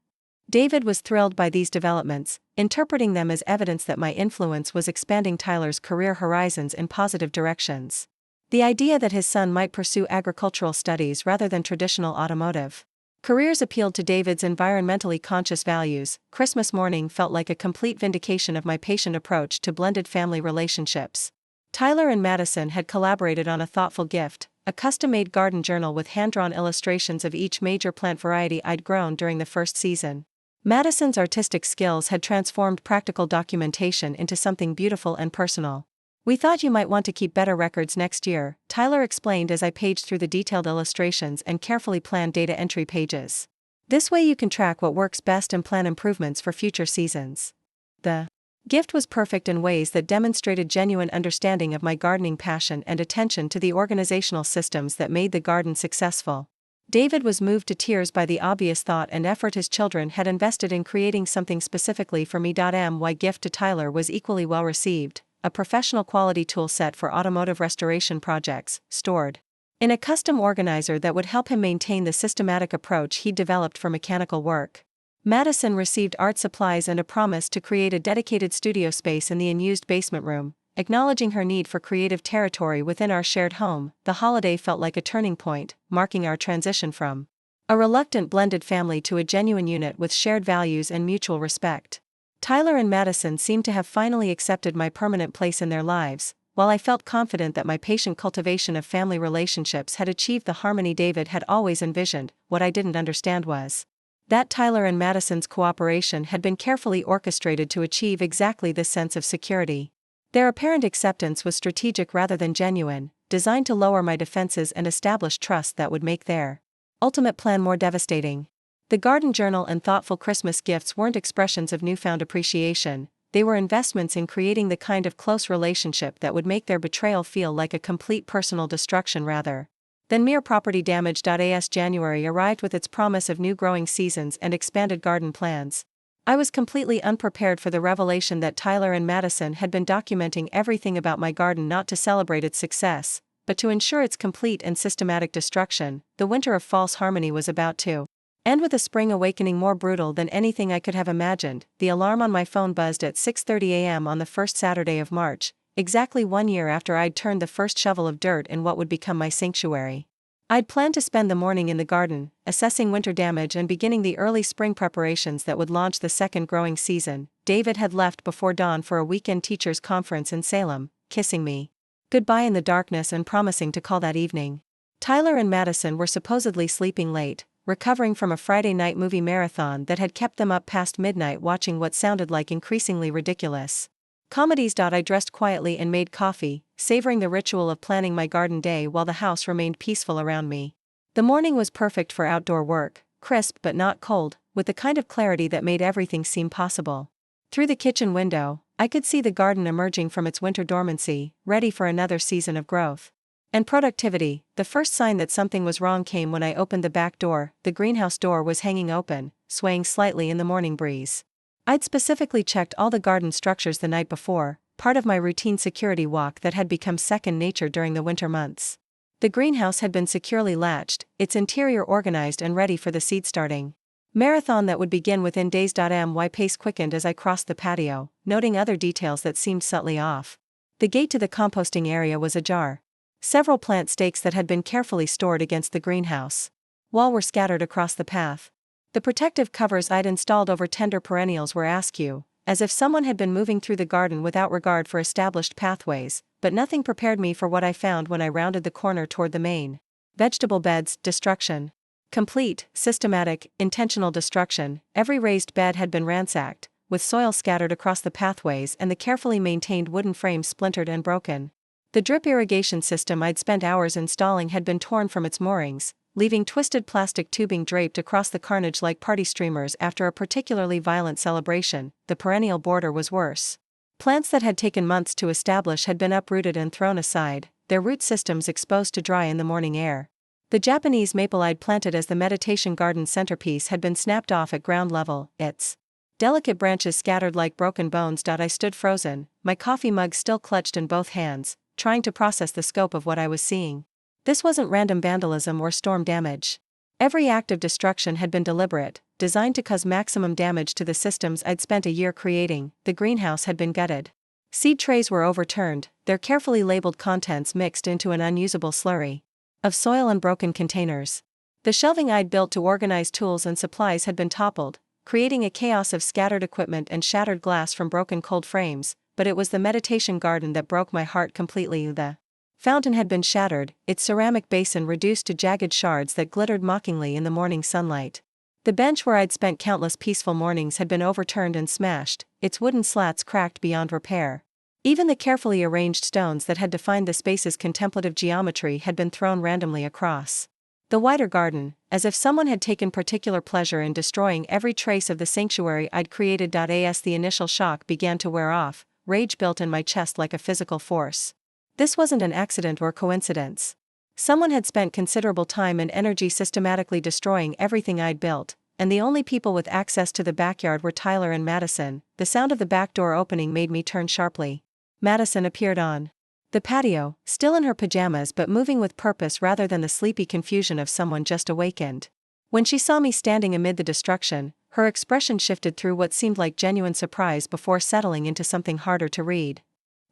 David was thrilled by these developments, interpreting them as evidence that my influence was expanding Tyler's career horizons in positive directions. The idea that his son might pursue agricultural studies rather than traditional automotive careers appealed to David's environmentally conscious values. Christmas morning felt like a complete vindication of my patient approach to blended family relationships. Tyler and Madison had collaborated on a thoughtful gift, a custom-made garden journal with hand-drawn illustrations of each major plant variety I'd grown during the first season. Madison's artistic skills had transformed practical documentation into something beautiful and personal. We thought you might want to keep better records next year, Tyler explained as I paged through the detailed illustrations and carefully planned data entry pages. This way you can track what works best and plan improvements for future seasons. The gift was perfect in ways that demonstrated genuine understanding of my gardening passion and attention to the organizational systems that made the garden successful. David was moved to tears by the obvious thought and effort his children had invested in creating something specifically for me. My gift to Tyler was equally well received, a professional quality tool set for automotive restoration projects, stored in a custom organizer that would help him maintain the systematic approach he'd developed for mechanical work. Madison received art supplies and a promise to create a dedicated studio space in the unused basement room. Acknowledging her need for creative territory within our shared home, the holiday felt like a turning point, marking our transition from a reluctant blended family to a genuine unit with shared values and mutual respect. Tyler and Madison seemed to have finally accepted my permanent place in their lives, while I felt confident that my patient cultivation of family relationships had achieved the harmony David had always envisioned. What I didn't understand was that Tyler and Madison's cooperation had been carefully orchestrated to achieve exactly this sense of security. Their apparent acceptance was strategic rather than genuine, designed to lower my defenses and establish trust that would make their ultimate plan more devastating. The garden journal and thoughtful Christmas gifts weren't expressions of newfound appreciation, they were investments in creating the kind of close relationship that would make their betrayal feel like a complete personal destruction rather than mere property damage. As January arrived with its promise of new growing seasons and expanded garden plans, I was completely unprepared for the revelation that Tyler and Madison had been documenting everything about my garden not to celebrate its success, but to ensure its complete and systematic destruction. The winter of false harmony was about to end with a spring awakening more brutal than anything I could have imagined. The alarm on my phone buzzed at 6:30 a.m. on the first Saturday of March, exactly 1 year after I'd turned the first shovel of dirt in what would become my sanctuary. I'd planned to spend the morning in the garden, assessing winter damage and beginning the early spring preparations that would launch the second growing season. David had left before dawn for a weekend teachers' conference in Salem, kissing me goodbye in the darkness and promising to call that evening. Tyler and Madison were supposedly sleeping late, recovering from a Friday night movie marathon that had kept them up past midnight watching what sounded like increasingly ridiculous Comedies. I dressed quietly and made coffee, savoring the ritual of planning my garden day while the house remained peaceful around me. The morning was perfect for outdoor work, crisp but not cold, with the kind of clarity that made everything seem possible. Through the kitchen window, I could see the garden emerging from its winter dormancy, ready for another season of growth. And productivity. The first sign that something was wrong came when I opened the back door. The greenhouse door was hanging open, swaying slightly in the morning breeze. I'd specifically checked all the garden structures the night before, part of my routine security walk that had become second nature during the winter months. The greenhouse had been securely latched, its interior organized and ready for the seed starting marathon that would begin within days. My pace quickened as I crossed the patio, noting other details that seemed subtly off. The gate to the composting area was ajar. Several plant stakes that had been carefully stored against the greenhouse wall were scattered across the path. The protective covers I'd installed over tender perennials were askew, as if someone had been moving through the garden without regard for established pathways, but nothing prepared me for what I found when I rounded the corner toward the main vegetable bed's destruction. Complete, systematic, intentional destruction. Every raised bed had been ransacked, with soil scattered across the pathways and the carefully maintained wooden frame splintered and broken. The drip irrigation system I'd spent hours installing had been torn from its moorings, leaving twisted plastic tubing draped across the carnage like party streamers after a particularly violent celebration. The perennial border was worse. Plants that had taken months to establish had been uprooted and thrown aside, their root systems exposed to dry in the morning air. The Japanese maple I'd planted as the meditation garden centerpiece had been snapped off at ground level, its delicate branches scattered like broken bones. I stood frozen, my coffee mug still clutched in both hands, trying to process the scope of what I was seeing. This wasn't random vandalism or storm damage. Every act of destruction had been deliberate, designed to cause maximum damage to the systems I'd spent a year creating. The greenhouse had been gutted. Seed trays were overturned, their carefully labeled contents mixed into an unusable slurry of soil and broken containers. The shelving I'd built to organize tools and supplies had been toppled, creating a chaos of scattered equipment and shattered glass from broken cold frames, but it was the meditation garden that broke my heart completely. The fountain had been shattered, its ceramic basin reduced to jagged shards that glittered mockingly in the morning sunlight. The bench where I'd spent countless peaceful mornings had been overturned and smashed, its wooden slats cracked beyond repair. Even the carefully arranged stones that had defined the space's contemplative geometry had been thrown randomly across the wider garden, as if someone had taken particular pleasure in destroying every trace of the sanctuary I'd created. As the initial shock began to wear off, rage built in my chest like a physical force. This wasn't an accident or coincidence. Someone had spent considerable time and energy systematically destroying everything I'd built, and the only people with access to the backyard were Tyler and Madison. The sound of the back door opening made me turn sharply. Madison appeared on the patio, still in her pajamas but moving with purpose rather than the sleepy confusion of someone just awakened. When she saw me standing amid the destruction, her expression shifted through what seemed like genuine surprise before settling into something harder to read.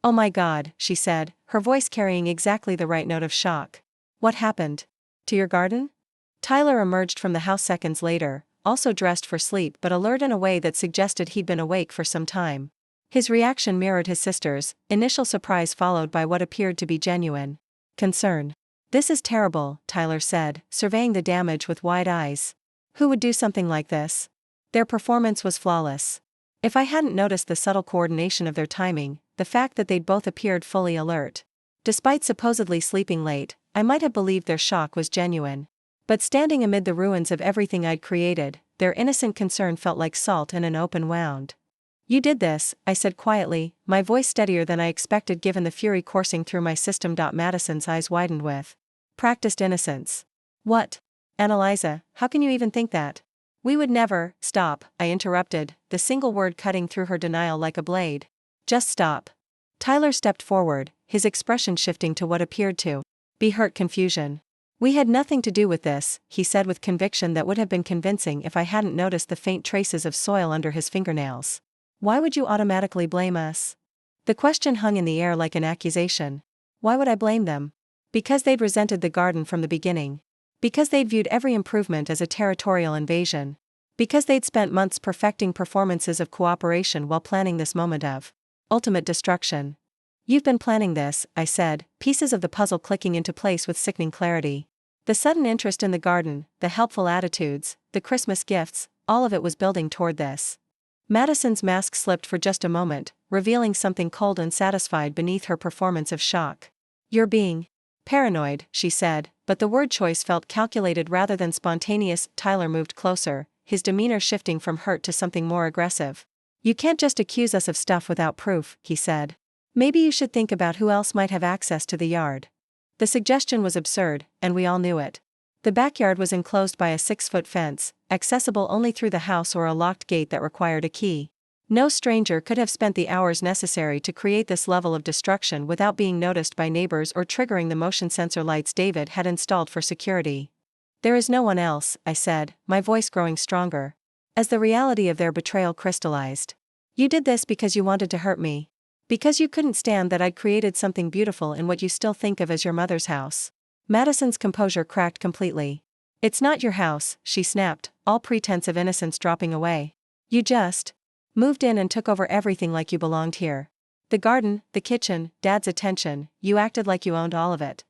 "Oh my God," she said, her voice carrying exactly the right note of shock. "What happened to your garden?" Tyler emerged from the house seconds later, also dressed for sleep but alert in a way that suggested he'd been awake for some time. His reaction mirrored his sister's, initial surprise followed by what appeared to be genuine concern. "This is terrible," Tyler said, surveying the damage with wide eyes. "Who would do something like this?" Their performance was flawless. If I hadn't noticed the subtle coordination of their timing, the fact that they'd both appeared fully alert, despite supposedly sleeping late, I might have believed their shock was genuine. But standing amid the ruins of everything I'd created, their innocent concern felt like salt in an open wound. "You did this," I said quietly, my voice steadier than I expected given the fury coursing through my system. Madison's eyes widened with practiced innocence. "What? Annalisa, how can you even think that?" "We would never." "Stop," I interrupted, the single word cutting through her denial like a blade. "Just stop." Tyler stepped forward, his expression shifting to what appeared to be hurt confusion. "We had nothing to do with this," he said with conviction that would have been convincing if I hadn't noticed the faint traces of soil under his fingernails. "Why would you automatically blame us?" The question hung in the air like an accusation. Why would I blame them? Because they'd resented the garden from the beginning. Because they'd viewed every improvement as a territorial invasion. Because they'd spent months perfecting performances of cooperation while planning this moment of ultimate destruction. "You've been planning this," I said, pieces of the puzzle clicking into place with sickening clarity. The sudden interest in the garden, the helpful attitudes, the Christmas gifts, all of it was building toward this. Madison's mask slipped for just a moment, revealing something cold and satisfied beneath her performance of shock. "You're being paranoid," she said, but the word choice felt calculated rather than spontaneous. Tyler moved closer, his demeanor shifting from hurt to something more aggressive. "You can't just accuse us of stuff without proof," he said. "Maybe you should think about who else might have access to the yard." The suggestion was absurd, and we all knew it. The backyard was enclosed by a 6-foot fence, accessible only through the house or a locked gate that required a key. No stranger could have spent the hours necessary to create this level of destruction without being noticed by neighbors or triggering the motion sensor lights David had installed for security. "There is no one else," I said, my voice growing stronger, as the reality of their betrayal crystallized. "You did this because you wanted to hurt me. Because you couldn't stand that I'd created something beautiful in what you still think of as your mother's house." Madison's composure cracked completely. "It's not your house," she snapped, all pretense of innocence dropping away. "You just moved in and took over everything like you belonged here. The garden, the kitchen, Dad's attention, you acted like you owned all of it."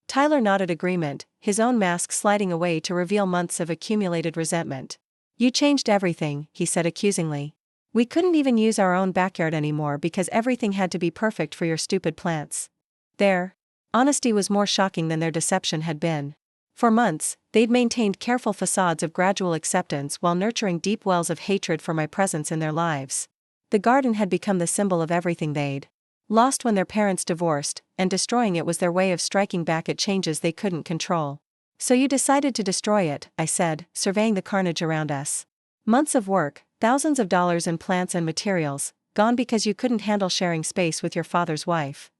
Tyler nodded agreement, his own mask sliding away to reveal months of accumulated resentment. "You changed everything," he said accusingly. "We couldn't even use our own backyard anymore because everything had to be perfect for your stupid plants." Their honesty was more shocking than their deception had been. For months, they'd maintained careful facades of gradual acceptance while nurturing deep wells of hatred for my presence in their lives. The garden had become the symbol of everything they'd lost when their parents divorced, and destroying it was their way of striking back at changes they couldn't control. "So you decided to destroy it," I said, surveying the carnage around us. "Months of work, thousands of dollars in plants and materials, gone because you couldn't handle sharing space with your father's wife."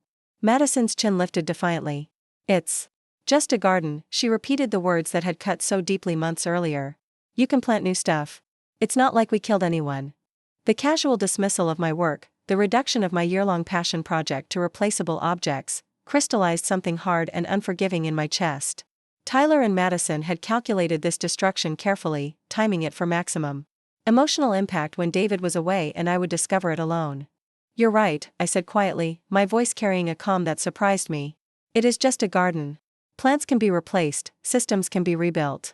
Madison's chin lifted defiantly. "It's just a garden," she repeated the words that had cut so deeply months earlier. "You can plant new stuff. It's not like we killed anyone." The casual dismissal of my work, the reduction of my year-long passion project to replaceable objects, crystallized something hard and unforgiving in my chest. Tyler and Madison had calculated this destruction carefully, timing it for maximum emotional impact when David was away and I would discover it alone. "You're right," I said quietly, my voice carrying a calm that surprised me. "It is just a garden. Plants can be replaced, systems can be rebuilt."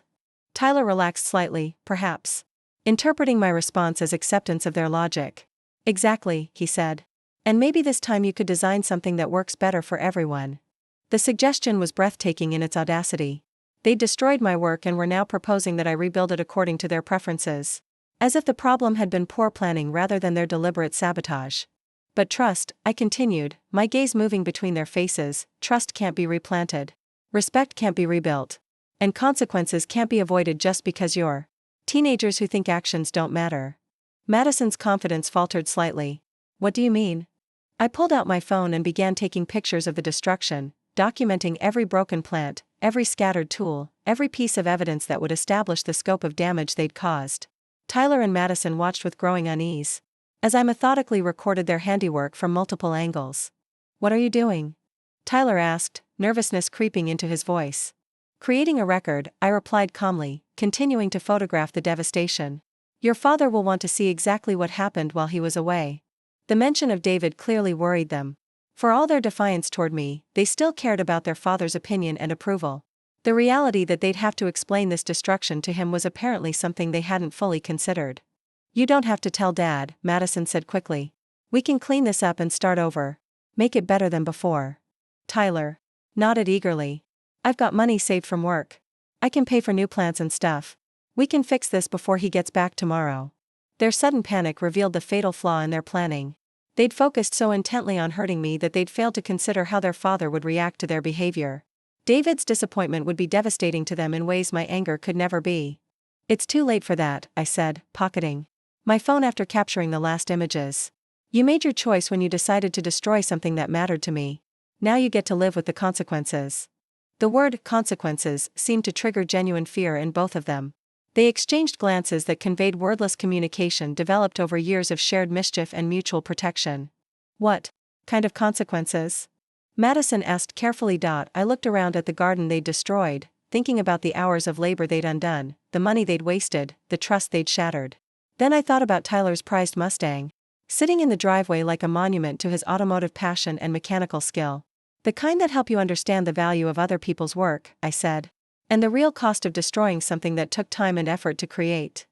Tyler relaxed slightly, perhaps interpreting my response as acceptance of their logic. "Exactly," he said. "And maybe this time you could design something that works better for everyone." The suggestion was breathtaking in its audacity. They'd destroyed my work and were now proposing that I rebuild it according to their preferences. As if the problem had been poor planning rather than their deliberate sabotage. "But trust," I continued, my gaze moving between their faces, "trust can't be replanted. Respect can't be rebuilt. And consequences can't be avoided just because you're teenagers who think actions don't matter." Madison's confidence faltered slightly. "What do you mean?" I pulled out my phone and began taking pictures of the destruction, documenting every broken plant, every scattered tool, every piece of evidence that would establish the scope of damage they'd caused. Tyler and Madison watched with growing unease as I methodically recorded their handiwork from multiple angles. "What are you doing?" Tyler asked, nervousness creeping into his voice. "Creating a record," I replied calmly, continuing to photograph the devastation. "Your father will want to see exactly what happened while he was away." The mention of David clearly worried them. For all their defiance toward me, they still cared about their father's opinion and approval. The reality that they'd have to explain this destruction to him was apparently something they hadn't fully considered. "You don't have to tell Dad," Madison said quickly. "We can clean this up and start over. Make it better than before." Tyler nodded eagerly. "I've got money saved from work. I can pay for new plants and stuff. We can fix this before he gets back tomorrow." Their sudden panic revealed the fatal flaw in their planning. They'd focused so intently on hurting me that they'd failed to consider how their father would react to their behavior. David's disappointment would be devastating to them in ways my anger could never be. "It's too late for that," I said, pocketing my phone after capturing the last images. "You made your choice when you decided to destroy something that mattered to me. Now you get to live with the consequences." The word consequences seemed to trigger genuine fear in both of them. They exchanged glances that conveyed wordless communication developed over years of shared mischief and mutual protection. "What kind of consequences?" Madison asked carefully. I looked around at the garden they'd destroyed, thinking about the hours of labor they'd undone, the money they'd wasted, the trust they'd shattered. Then I thought about Tyler's prized Mustang, sitting in the driveway like a monument to his automotive passion and mechanical skill. "The kind that help you understand the value of other people's work," I said. "And the real cost of destroying something that took time and effort to create."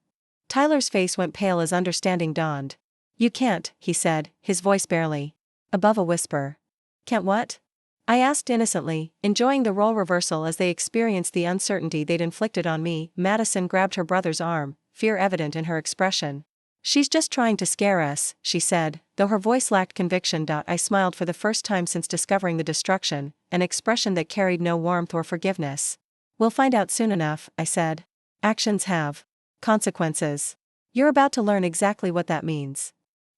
Tyler's face went pale as understanding dawned. You can't, he said, his voice barely above a whisper. Can't what? I asked innocently, enjoying the role reversal as they experienced the uncertainty they'd inflicted on me. Madison grabbed her brother's arm, fear evident in her expression. She's just trying to scare us, she said, though her voice lacked conviction. I smiled for the first time since discovering the destruction, an expression that carried no warmth or forgiveness. We'll find out soon enough, I said. Actions have consequences. You're about to learn exactly what that means.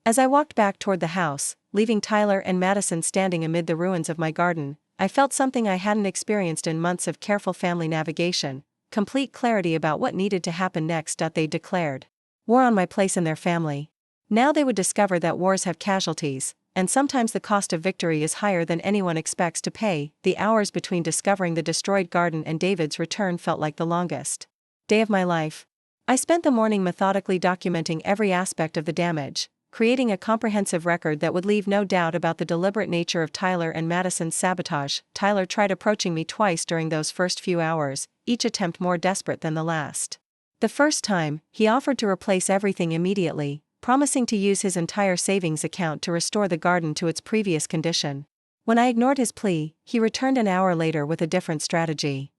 As I walked back toward the house, leaving Tyler and Madison standing amid the ruins of my garden, I felt something I hadn't experienced in months of careful family navigation, complete clarity about what needed to happen next. They declared war on my place in their family. Now they would discover that wars have casualties, and sometimes the cost of victory is higher than anyone expects to pay. The hours between discovering the destroyed garden and David's return felt like the longest day of my life. I spent the morning methodically documenting every aspect of the damage, creating a comprehensive record that would leave no doubt about the deliberate nature of Tyler and Madison's sabotage. Tyler tried approaching me twice during those first few hours, each attempt more desperate than the last. The first time, he offered to replace everything immediately, promising to use his entire savings account to restore the garden to its previous condition. When I ignored his plea, he returned an hour later with a different strategy.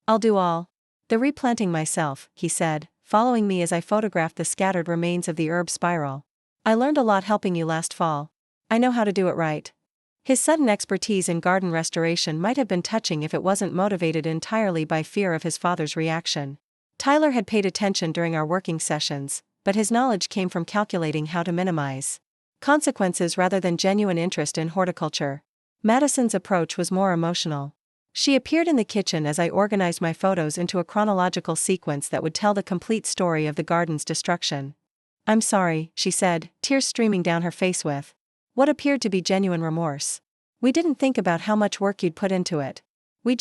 I'll do all the replanting myself, he said, following me as I photographed the scattered remains of the herb spiral. I learned a lot helping you last fall. I know how to do it right. His sudden expertise in garden restoration might have been touching if it wasn't motivated entirely by fear of his father's reaction. Tyler had paid attention during our working sessions, but his knowledge came from calculating how to minimize consequences rather than genuine interest in horticulture. Madison's approach was more emotional. She appeared in the kitchen as I organized my photos into a chronological sequence that would tell the complete story of the garden's destruction. I'm sorry, she said, tears streaming down her face with what appeared to be genuine remorse. We didn't think about how much work you'd put into it. We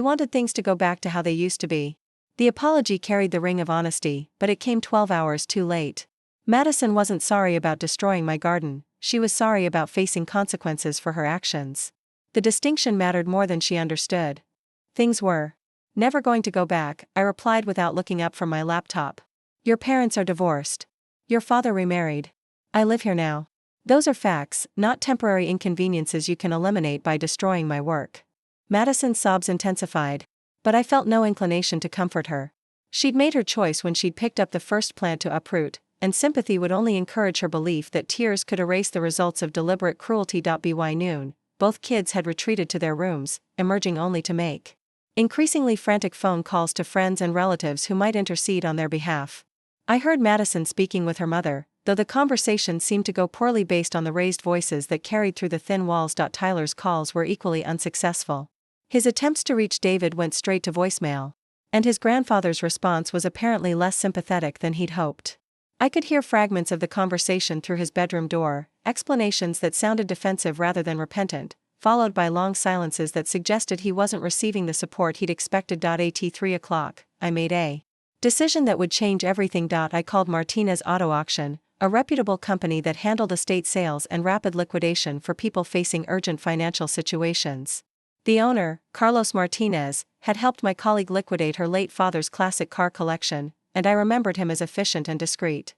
wanted things to go back to how they used to be. The apology carried the ring of honesty, but it came 12 hours too late. Madison wasn't sorry about destroying my garden, she was sorry about facing consequences for her actions. The distinction mattered more than she understood. Things were never going to go back, I replied without looking up from my laptop. Your parents are divorced. Your father remarried. I live here now. Those are facts, not temporary inconveniences you can eliminate by destroying my work. Madison's sobs intensified. But I felt no inclination to comfort her. She'd made her choice when she'd picked up the first plant to uproot, and sympathy would only encourage her belief that tears could erase the results of deliberate cruelty. By noon, both kids had retreated to their rooms, emerging only to make increasingly frantic phone calls to friends and relatives who might intercede on their behalf. I heard Madison speaking with her mother, though the conversation seemed to go poorly based on the raised voices that carried through the thin walls. Tyler's calls were equally unsuccessful. His attempts to reach David went straight to voicemail, and his grandfather's response was apparently less sympathetic than he'd hoped. I could hear fragments of the conversation through his bedroom door, explanations that sounded defensive rather than repentant, followed by long silences that suggested he wasn't receiving the support he'd expected. At 3 o'clock, I made a decision that would change everything. I called Martinez Auto Auction, a reputable company that handled estate sales and rapid liquidation for people facing urgent financial situations. The owner, Carlos Martinez, had helped my colleague liquidate her late father's classic car collection, and I remembered him as efficient and discreet.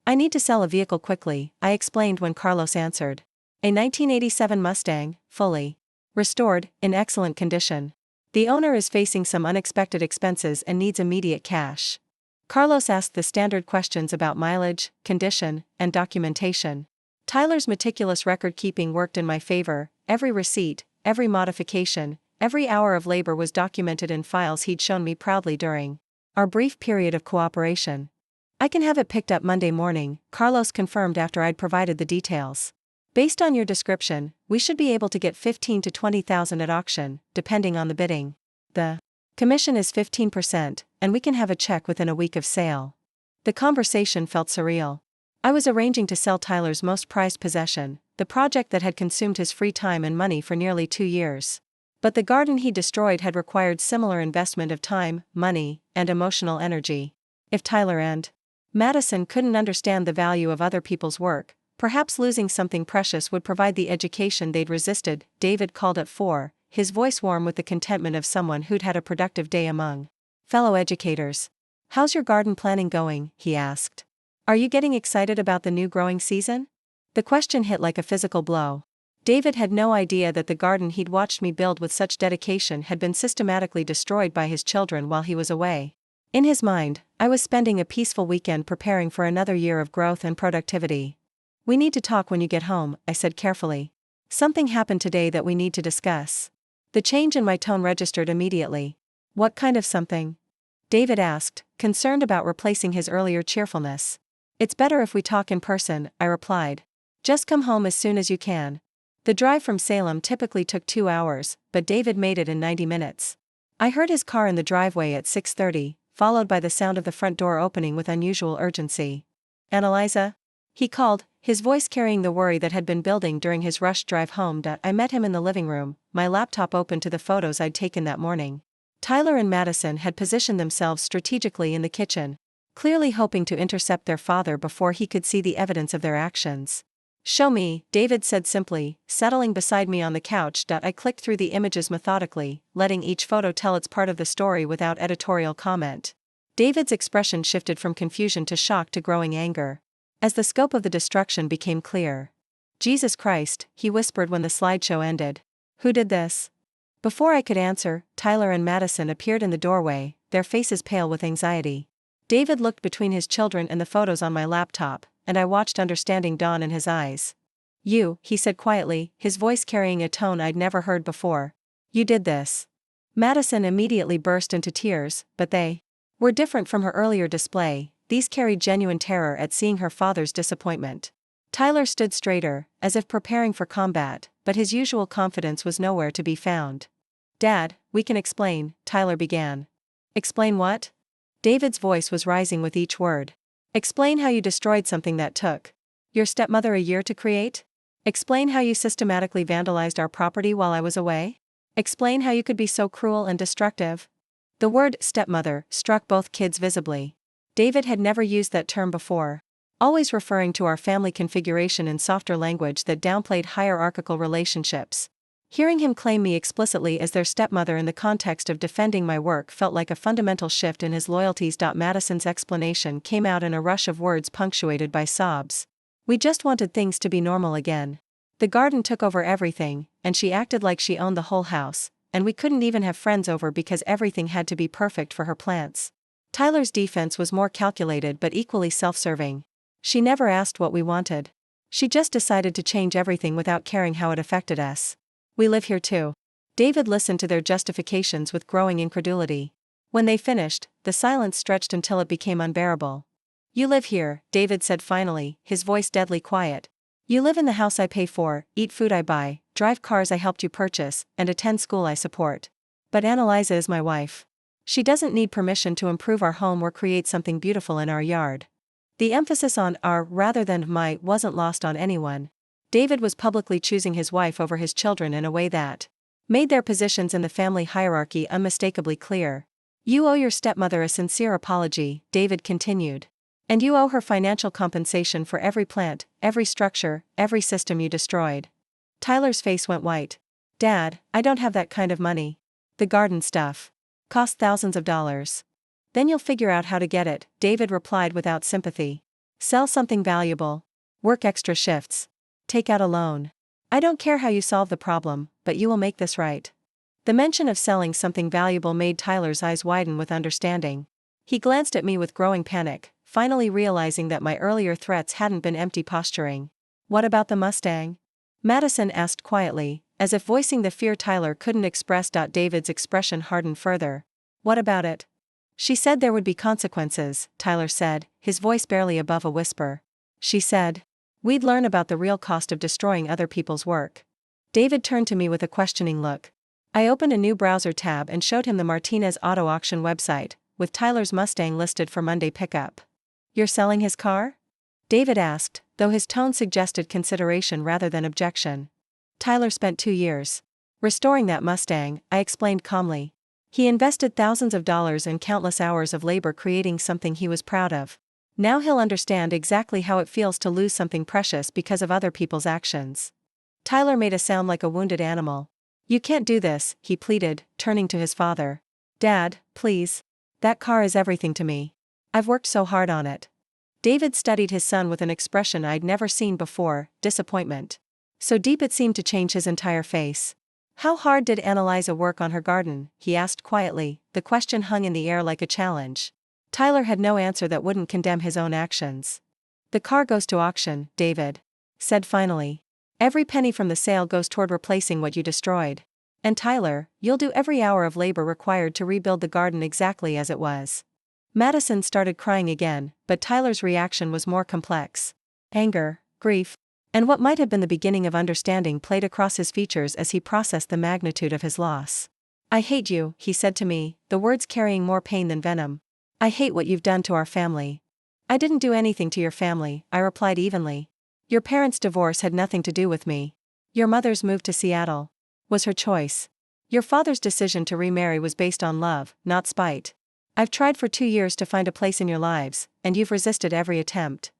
I need to sell a vehicle quickly, I explained when Carlos answered. A 1987 Mustang, fully restored, in excellent condition. The owner is facing some unexpected expenses and needs immediate cash. Carlos asked the standard questions about mileage, condition, and documentation. Tyler's meticulous record-keeping worked in my favor. Every receipt, every modification, every hour of labor was documented in files he'd shown me proudly during our brief period of cooperation. I can have it picked up Monday morning, Carlos confirmed after I'd provided the details. Based on your description, we should be able to get $15,000 to $20,000 at auction, depending on the bidding. The commission is 15%, and we can have a check within a week of sale. The conversation felt surreal. I was arranging to sell Tyler's most prized possession, the project that had consumed his free time and money for nearly 2 years. But the garden he destroyed had required similar investment of time, money, and emotional energy. If Tyler and Madison couldn't understand the value of other people's work, perhaps losing something precious would provide the education they'd resisted. David called at 4, his voice warm with the contentment of someone who'd had a productive day among fellow educators. "How's your garden planning going?" he asked. "Are you getting excited about the new growing season?" The question hit like a physical blow. David had no idea that the garden he'd watched me build with such dedication had been systematically destroyed by his children while he was away. In his mind, I was spending a peaceful weekend preparing for another year of growth and productivity. "We need to talk when you get home," I said carefully. "Something happened today that we need to discuss." The change in my tone registered immediately. "What kind of something?" David asked, concerned about replacing his earlier cheerfulness. "It's better if we talk in person," I replied. "Just come home as soon as you can." The drive from Salem typically took 2 hours, but David made it in 90 minutes. I heard his car in the driveway at 6:30, followed by the sound of the front door opening with unusual urgency. "Annalisa?" He called, his voice carrying the worry that had been building during his rushed drive home. I met him in the living room, my laptop open to the photos I'd taken that morning. Tyler and Madison had positioned themselves strategically in the kitchen, clearly hoping to intercept their father before he could see the evidence of their actions. "Show me," David said simply, settling beside me on the couch. I clicked through the images methodically, letting each photo tell its part of the story without editorial comment. David's expression shifted from confusion to shock to growing anger, as the scope of the destruction became clear. "Jesus Christ," he whispered when the slideshow ended. "Who did this?" Before I could answer, Tyler and Madison appeared in the doorway, their faces pale with anxiety. David looked between his children and the photos on my laptop, and I watched understanding dawn in his eyes. "You," he said quietly, his voice carrying a tone I'd never heard before. "You did this." Madison immediately burst into tears, but they were different from her earlier display. These carried genuine terror at seeing her father's disappointment. Tyler stood straighter, as if preparing for combat, but his usual confidence was nowhere to be found. "Dad, we can explain," Tyler began. "Explain what?" David's voice was rising with each word. "Explain how you destroyed something that took your stepmother a year to create? Explain how you systematically vandalized our property while I was away? Explain how you could be so cruel and destructive." The word stepmother struck both kids visibly. David had never used that term before, always referring to our family configuration in softer language that downplayed hierarchical relationships. Hearing him claim me explicitly as their stepmother in the context of defending my work felt like a fundamental shift in his loyalties. Madison's explanation came out in a rush of words punctuated by sobs. "We just wanted things to be normal again. The garden took over everything, and she acted like she owned the whole house, and we couldn't even have friends over because everything had to be perfect for her plants." Tyler's defense was more calculated but equally self-serving. "She never asked what we wanted. She just decided to change everything without caring how it affected us. We live here too." David listened to their justifications with growing incredulity. When they finished, the silence stretched until it became unbearable. "You live here," David said finally, his voice deadly quiet. "You live in the house I pay for, eat food I buy, drive cars I helped you purchase, and attend school I support. But Annalisa is my wife. She doesn't need permission to improve our home or create something beautiful in our yard." The emphasis on our rather than my wasn't lost on anyone. David was publicly choosing his wife over his children in a way that made their positions in the family hierarchy unmistakably clear. "You owe your stepmother a sincere apology," David continued. "And you owe her financial compensation for every plant, every structure, every system you destroyed." Tyler's face went white. "Dad, I don't have that kind of money. The garden stuff costs thousands of dollars." "Then you'll figure out how to get it," David replied without sympathy. "Sell something valuable. Work extra shifts. Take out a loan. I don't care how you solve the problem, but you will make this right." The mention of selling something valuable made Tyler's eyes widen with understanding. He glanced at me with growing panic, finally realizing that my earlier threats hadn't been empty posturing. "What about the Mustang?" Madison asked quietly, as if voicing the fear Tyler couldn't express. David's expression hardened further. "What about it?" "She said there would be consequences," Tyler said, his voice barely above a whisper. "She said we'd learn about the real cost of destroying other people's work." David turned to me with a questioning look. I opened a new browser tab and showed him the Martinez Auto Auction website, with Tyler's Mustang listed for Monday pickup. "You're selling his car?" David asked, though his tone suggested consideration rather than objection. "Tyler spent 2 years restoring that Mustang," I explained calmly. "He invested thousands of dollars and countless hours of labor creating something he was proud of. Now he'll understand exactly how it feels to lose something precious because of other people's actions." Tyler made a sound like a wounded animal. "You can't do this," he pleaded, turning to his father. "Dad, please. That car is everything to me. I've worked so hard on it. David studied his son with an expression I'd never seen before, disappointment. So deep it seemed to change his entire face. How hard did Annalisa work on her garden? He asked quietly, the question hung in the air like a challenge. Tyler had no answer that wouldn't condemn his own actions. The car goes to auction, David said finally. Every penny from the sale goes toward replacing what you destroyed. And Tyler, you'll do every hour of labor required to rebuild the garden exactly as it was. Madison started crying again, but Tyler's reaction was more complex. Anger, grief, and what might have been the beginning of understanding played across his features as he processed the magnitude of his loss. I hate you, he said to me, the words carrying more pain than venom. I hate what you've done to our family. I didn't do anything to your family, I replied evenly. Your parents' divorce had nothing to do with me. Your mother's move to Seattle was her choice. Your father's decision to remarry was based on love, not spite. I've tried for 2 years to find a place in your lives, and you've resisted every attempt.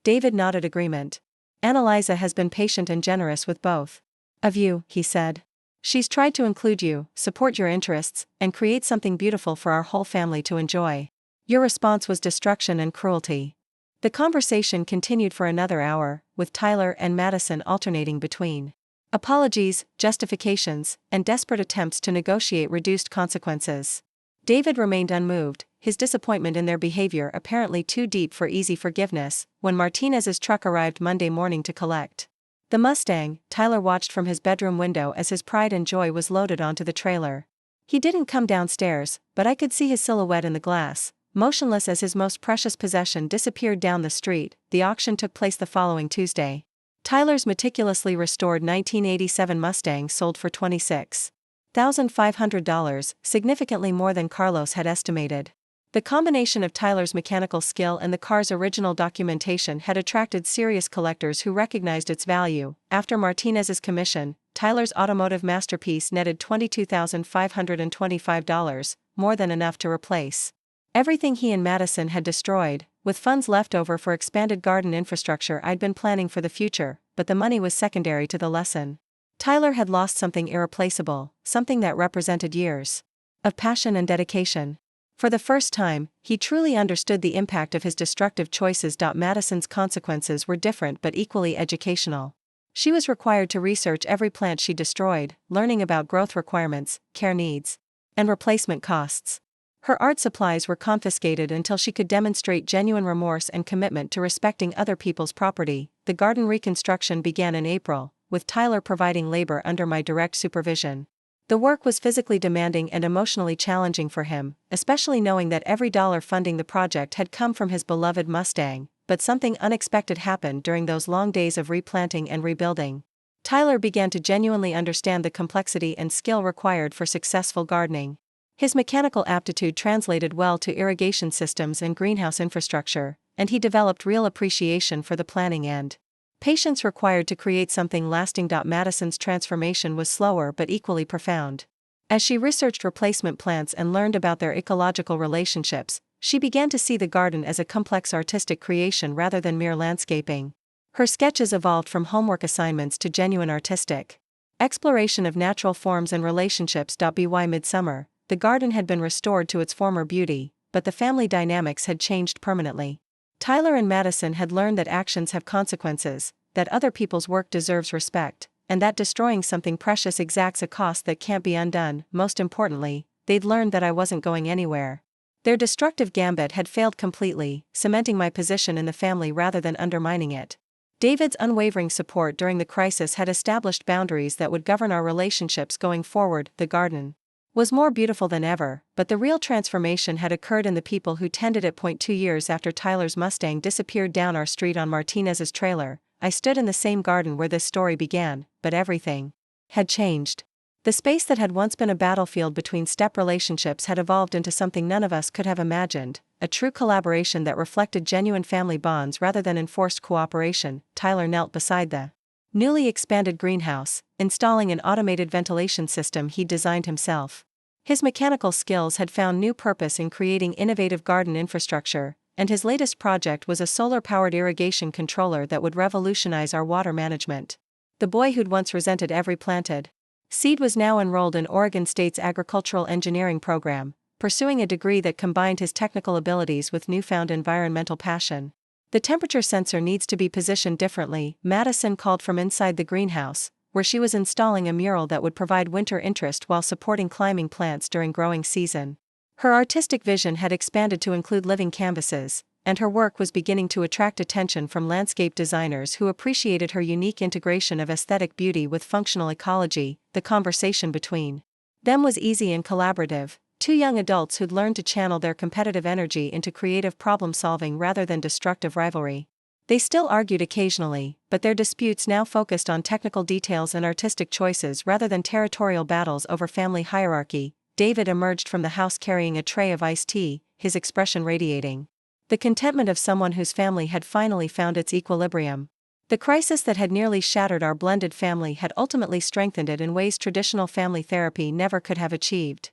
David nodded agreement. Annalisa has been patient and generous with both of you, he said. She's tried to include you, support your interests, and create something beautiful for our whole family to enjoy. Your response was destruction and cruelty. The conversation continued for another hour, with Tyler and Madison alternating between apologies, justifications, and desperate attempts to negotiate reduced consequences. David remained unmoved, his disappointment in their behavior apparently too deep for easy forgiveness, when Martinez's truck arrived Monday morning to collect the Mustang. Tyler watched from his bedroom window as his pride and joy was loaded onto the trailer. He didn't come downstairs, but I could see his silhouette in the glass, motionless as his most precious possession disappeared down the street. The auction took place the following Tuesday. Tyler's meticulously restored 1987 Mustang sold for $26,500, significantly more than Carlos had estimated. The combination of Tyler's mechanical skill and the car's original documentation had attracted serious collectors who recognized its value. After Martinez's commission, Tyler's automotive masterpiece netted $22,525, more than enough to replace everything he and Madison had destroyed, with funds left over for expanded garden infrastructure I'd been planning for the future, but the money was secondary to the lesson. Tyler had lost something irreplaceable, something that represented years of passion and dedication. For the first time, he truly understood the impact of his destructive choices. Madison's consequences were different but equally educational. She was required to research every plant she destroyed, learning about growth requirements, care needs, and replacement costs. Her art supplies were confiscated until she could demonstrate genuine remorse and commitment to respecting other people's property. The garden reconstruction began in April, with Tyler providing labor under my direct supervision. The work was physically demanding and emotionally challenging for him, especially knowing that every dollar funding the project had come from his beloved Mustang, but something unexpected happened during those long days of replanting and rebuilding. Tyler began to genuinely understand the complexity and skill required for successful gardening. His mechanical aptitude translated well to irrigation systems and greenhouse infrastructure, and he developed real appreciation for the planning and patience required to create something lasting. Madison's transformation was slower but equally profound. As she researched replacement plants and learned about their ecological relationships, she began to see the garden as a complex artistic creation rather than mere landscaping. Her sketches evolved from homework assignments to genuine artistic exploration of natural forms and relationships. By midsummer, the garden had been restored to its former beauty, but the family dynamics had changed permanently. Tyler and Madison had learned that actions have consequences, that other people's work deserves respect, and that destroying something precious exacts a cost that can't be undone. Most importantly, they'd learned that I wasn't going anywhere. Their destructive gambit had failed completely, cementing my position in the family rather than undermining it. David's unwavering support during the crisis had established boundaries that would govern our relationships going forward. The garden was more beautiful than ever, but the real transformation had occurred in the people who tended it. 2 years after Tyler's Mustang disappeared down our street on Martinez's trailer, I stood in the same garden where this story began, but everything had changed. The space that had once been a battlefield between step relationships had evolved into something none of us could have imagined, a true collaboration that reflected genuine family bonds rather than enforced cooperation. Tyler knelt beside the newly expanded greenhouse, installing an automated ventilation system he'd designed himself. His mechanical skills had found new purpose in creating innovative garden infrastructure, and his latest project was a solar-powered irrigation controller that would revolutionize our water management. The boy who'd once resented every planted seed was now enrolled in Oregon State's agricultural engineering program, pursuing a degree that combined his technical abilities with newfound environmental passion. The temperature sensor needs to be positioned differently, Madison called from inside the greenhouse, where she was installing a mural that would provide winter interest while supporting climbing plants during growing season. Her artistic vision had expanded to include living canvases, and her work was beginning to attract attention from landscape designers who appreciated her unique integration of aesthetic beauty with functional ecology. The conversation between them was easy and collaborative, two young adults who'd learned to channel their competitive energy into creative problem-solving rather than destructive rivalry. They still argued occasionally, but their disputes now focused on technical details and artistic choices rather than territorial battles over family hierarchy. David emerged from the house carrying a tray of iced tea, his expression radiating the contentment of someone whose family had finally found its equilibrium. The crisis that had nearly shattered our blended family had ultimately strengthened it in ways traditional family therapy never could have achieved.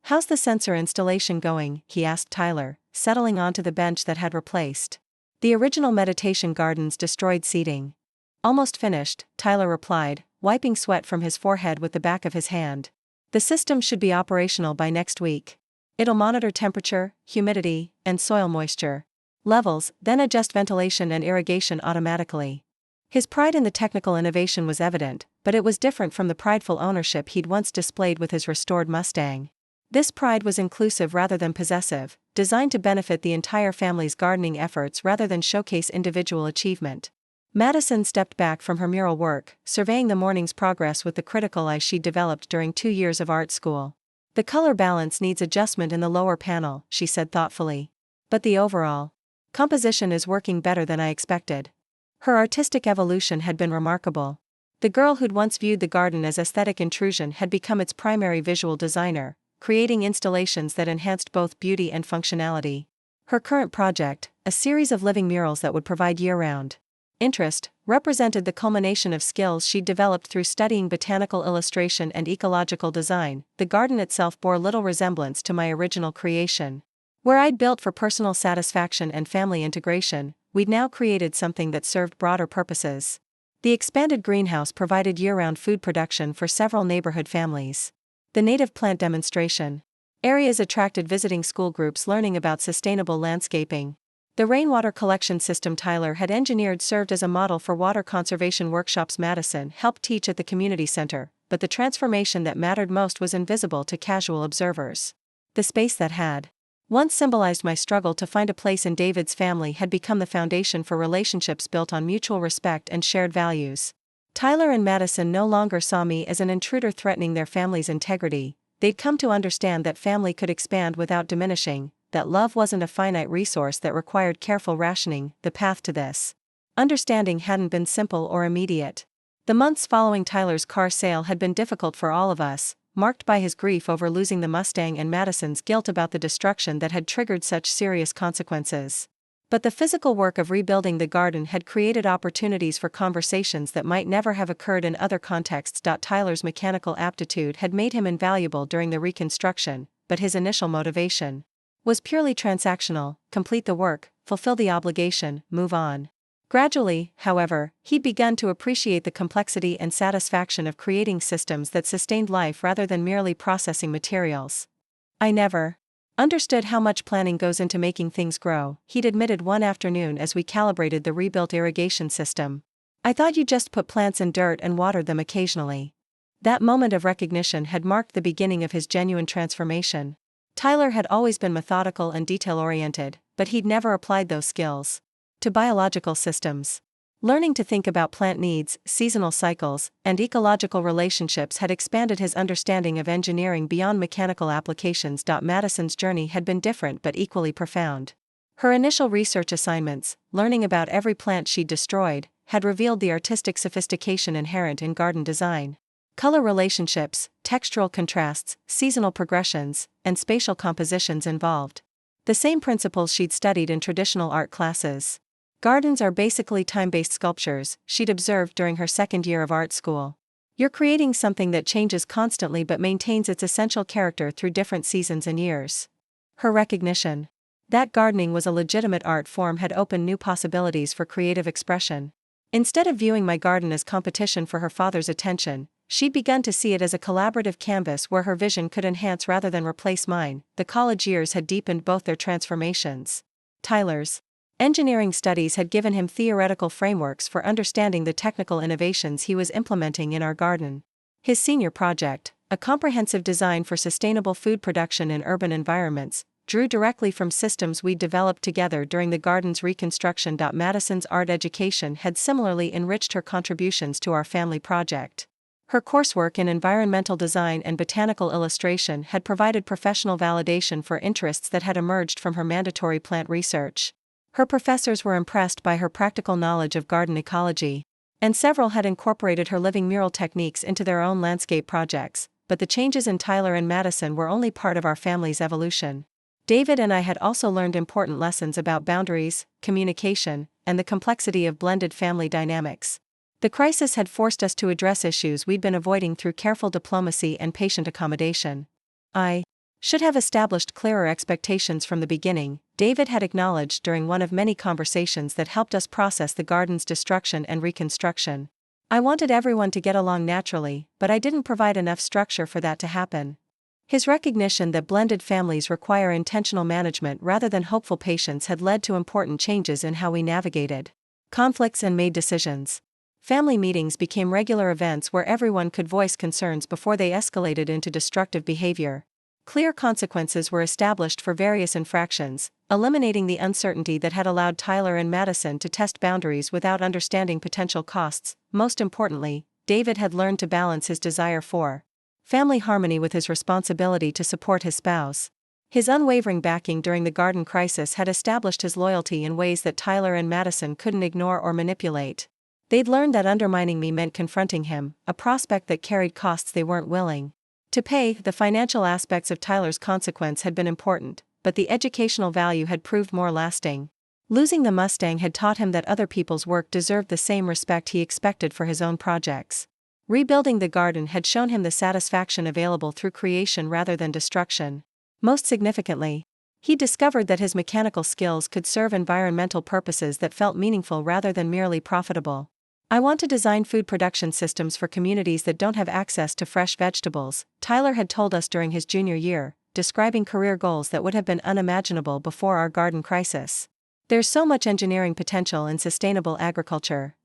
"How's the sensor installation going?" he asked Tyler, settling onto the bench that had replaced the original meditation garden's destroyed seating. "Almost finished," Tyler replied, wiping sweat from his forehead with the back of his hand. "The system should be operational by next week. It'll monitor temperature, humidity, and soil moisture levels, then adjust ventilation and irrigation automatically." His pride in the technical innovation was evident, but it was different from the prideful ownership he'd once displayed with his restored Mustang. This pride was inclusive rather than possessive, designed to benefit the entire family's gardening efforts rather than showcase individual achievement. Madison stepped back from her mural work, surveying the morning's progress with the critical eye she'd developed during 2 years of art school. "The color balance needs adjustment in the lower panel," she said thoughtfully. "But the overall composition is working better than I expected." Her artistic evolution had been remarkable. The girl who'd once viewed the garden as aesthetic intrusion had become its primary visual designer, creating installations that enhanced both beauty and functionality. Her current project, a series of living murals that would provide year-round interest, represented the culmination of skills she'd developed through studying botanical illustration and ecological design. The garden itself bore little resemblance to my original creation. Where I'd built for personal satisfaction and family integration, we'd now created something that served broader purposes. The expanded greenhouse provided year-round food production for several neighborhood families. The native plant demonstration areas attracted visiting school groups learning about sustainable landscaping. The rainwater collection system Tyler had engineered served as a model for water conservation workshops Madison helped teach at the community center, but the transformation that mattered most was invisible to casual observers. The space that had once symbolized my struggle to find a place in David's family had become the foundation for relationships built on mutual respect and shared values. Tyler and Madison no longer saw me as an intruder threatening their family's integrity. They'd come to understand that family could expand without diminishing, that love wasn't a finite resource that required careful rationing. The path to this understanding hadn't been simple or immediate. The months following Tyler's car sale had been difficult for all of us, marked by his grief over losing the Mustang and Madison's guilt about the destruction that had triggered such serious consequences. But the physical work of rebuilding the garden had created opportunities for conversations that might never have occurred in other contexts. Tyler's mechanical aptitude had made him invaluable during the reconstruction, but his initial motivation was purely transactional: complete the work, fulfill the obligation, move on. Gradually, however, he'd begun to appreciate the complexity and satisfaction of creating systems that sustained life rather than merely processing materials. "I never understood how much planning goes into making things grow," he'd admitted one afternoon as we calibrated the rebuilt irrigation system. "I thought you just put plants in dirt and watered them occasionally." That moment of recognition had marked the beginning of his genuine transformation. Tyler had always been methodical and detail-oriented, but he'd never applied those skills to biological systems. Learning to think about plant needs, seasonal cycles, and ecological relationships had expanded his understanding of engineering beyond mechanical applications. Madison's journey had been different but equally profound. Her initial research assignments, learning about every plant she'd destroyed, had revealed the artistic sophistication inherent in garden design. Color relationships, textural contrasts, seasonal progressions, and spatial compositions involved the same principles she'd studied in traditional art classes. "Gardens are basically time-based sculptures," she'd observed during her second year of art school. "You're creating something that changes constantly but maintains its essential character through different seasons and years." Her recognition that gardening was a legitimate art form had opened new possibilities for creative expression. Instead of viewing my garden as competition for her father's attention, She'd begun to see it as a collaborative canvas where her vision could enhance rather than replace mine. The college years had deepened both their transformations. Tyler's engineering studies had given him theoretical frameworks for understanding the technical innovations he was implementing in our garden. His senior project, a comprehensive design for sustainable food production in urban environments, drew directly from systems we'd developed together during the garden's reconstruction. Madison's art education had similarly enriched her contributions to our family project. Her coursework in environmental design and botanical illustration had provided professional validation for interests that had emerged from her mandatory plant research. Her professors were impressed by her practical knowledge of garden ecology, and several had incorporated her living mural techniques into their own landscape projects. But the changes in Tyler and Madison were only part of our family's evolution. David and I had also learned important lessons about boundaries, communication, and the complexity of blended family dynamics. The crisis had forced us to address issues we'd been avoiding through careful diplomacy and patient accommodation. I should have established clearer expectations from the beginning, David had acknowledged during one of many conversations that helped us process the garden's destruction and reconstruction. I wanted everyone to get along naturally, but I didn't provide enough structure for that to happen. His recognition that blended families require intentional management rather than hopeful patience had led to important changes in how we navigated conflicts and made decisions. Family meetings became regular events where everyone could voice concerns before they escalated into destructive behavior. Clear consequences were established for various infractions, eliminating the uncertainty that had allowed Tyler and Madison to test boundaries without understanding potential costs. Most importantly, David had learned to balance his desire for family harmony with his responsibility to support his spouse. His unwavering backing during the garden crisis had established his loyalty in ways that Tyler and Madison couldn't ignore or manipulate. They'd learned that undermining me meant confronting him, a prospect that carried costs they weren't willing to pay. The financial aspects of Tyler's consequence had been important, but the educational value had proved more lasting. Losing the Mustang had taught him that other people's work deserved the same respect he expected for his own projects. Rebuilding the garden had shown him the satisfaction available through creation rather than destruction. Most significantly, he discovered that his mechanical skills could serve environmental purposes that felt meaningful rather than merely profitable. I want to design food production systems for communities that don't have access to fresh vegetables, Tyler had told us during his junior year, describing career goals that would have been unimaginable before our garden crisis. There's so much engineering potential in sustainable agriculture.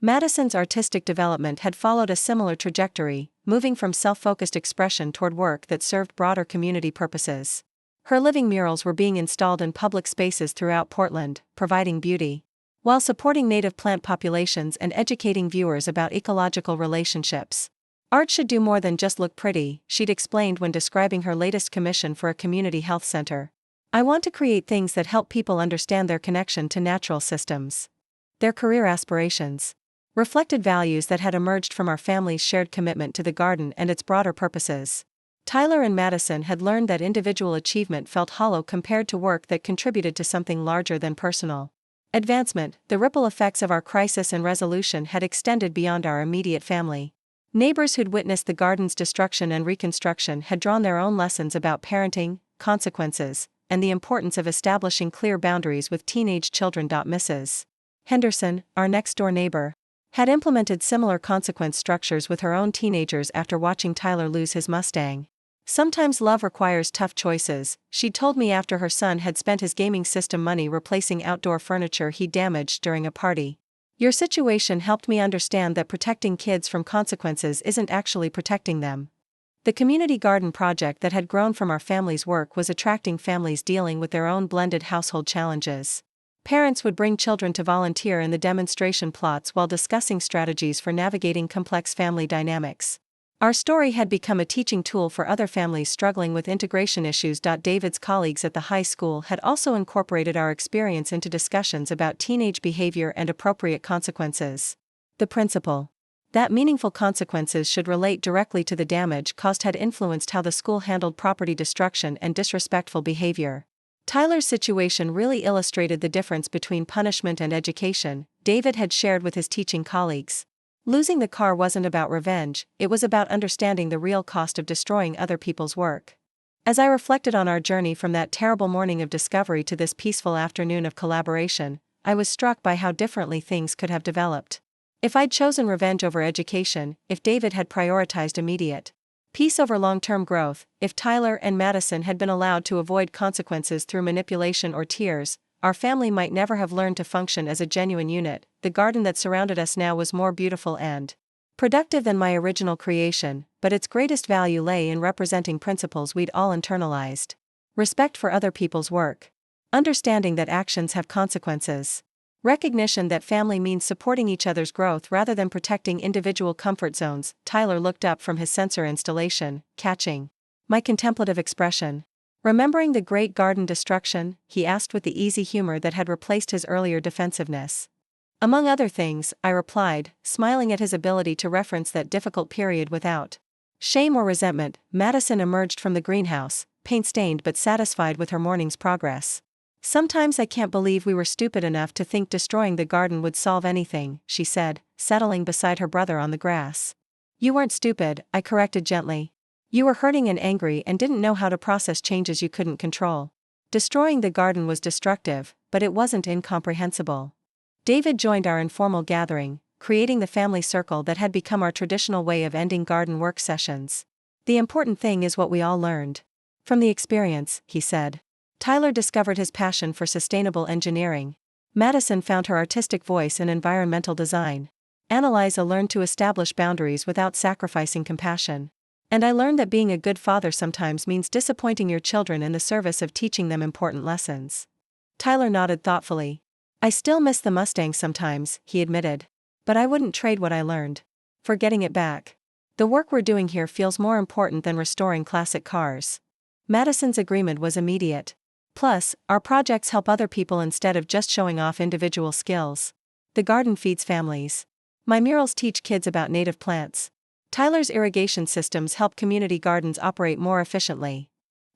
Madison's artistic development had followed a similar trajectory, moving from self-focused expression toward work that served broader community purposes. Her living murals were being installed in public spaces throughout Portland, providing beauty, while supporting native plant populations and educating viewers about ecological relationships. Art should do more than just look pretty, she'd explained when describing her latest commission for a community health center. I want to create things that help people understand their connection to natural systems. Their career aspirations reflected values that had emerged from our family's shared commitment to the garden and its broader purposes. Tyler and Madison had learned that individual achievement felt hollow compared to work that contributed to something larger than personal advancement. The ripple effects of our crisis and resolution had extended beyond our immediate family. Neighbors who'd witnessed the garden's destruction and reconstruction had drawn their own lessons about parenting, consequences, and the importance of establishing clear boundaries with teenage children. Mrs. Henderson, our next-door neighbor, had implemented similar consequence structures with her own teenagers after watching Tyler lose his Mustang. Sometimes love requires tough choices, she'd told me after her son had spent his gaming system money replacing outdoor furniture he damaged during a party. Your situation helped me understand that protecting kids from consequences isn't actually protecting them. The community garden project that had grown from our family's work was attracting families dealing with their own blended household challenges. Parents would bring children to volunteer in the demonstration plots while discussing strategies for navigating complex family dynamics. Our story had become a teaching tool for other families struggling with integration issues. David's colleagues at the high school had also incorporated our experience into discussions about teenage behavior and appropriate consequences. The principle that meaningful consequences should relate directly to the damage caused had influenced how the school handled property destruction and disrespectful behavior. Tyler's situation really illustrated the difference between punishment and education, David had shared with his teaching colleagues. Losing the car wasn't about revenge, it was about understanding the real cost of destroying other people's work. As I reflected on our journey from that terrible morning of discovery to this peaceful afternoon of collaboration, I was struck by how differently things could have developed. If I'd chosen revenge over education, if David had prioritized immediate peace over long-term growth, if Tyler and Madison had been allowed to avoid consequences through manipulation or tears, our family might never have learned to function as a genuine unit. The garden that surrounded us now was more beautiful and productive than my original creation, but its greatest value lay in representing principles we'd all internalized. Respect for other people's work. Understanding that actions have consequences. Recognition that family means supporting each other's growth rather than protecting individual comfort zones. Tyler looked up from his sensor installation, catching my contemplative expression. Remembering the great garden destruction, he asked with the easy humor that had replaced his earlier defensiveness. Among other things, I replied, smiling at his ability to reference that difficult period without shame or resentment. Madison emerged from the greenhouse, paint-stained but satisfied with her morning's progress. Sometimes I can't believe we were stupid enough to think destroying the garden would solve anything, she said, settling beside her brother on the grass. You weren't stupid, I corrected gently. You were hurting and angry and didn't know how to process changes you couldn't control. Destroying the garden was destructive, but it wasn't incomprehensible. David joined our informal gathering, creating the family circle that had become our traditional way of ending garden work sessions. The important thing is what we all learned from the experience, he said. Tyler discovered his passion for sustainable engineering. Madison found her artistic voice in environmental design. Annalisa learned to establish boundaries without sacrificing compassion. And I learned that being a good father sometimes means disappointing your children in the service of teaching them important lessons. Tyler nodded thoughtfully. I still miss the Mustang sometimes, he admitted. But I wouldn't trade what I learned for getting it back. The work we're doing here feels more important than restoring classic cars. Madison's agreement was immediate. Plus, our projects help other people instead of just showing off individual skills. The garden feeds families. My murals teach kids about native plants. Tyler's irrigation systems help community gardens operate more efficiently.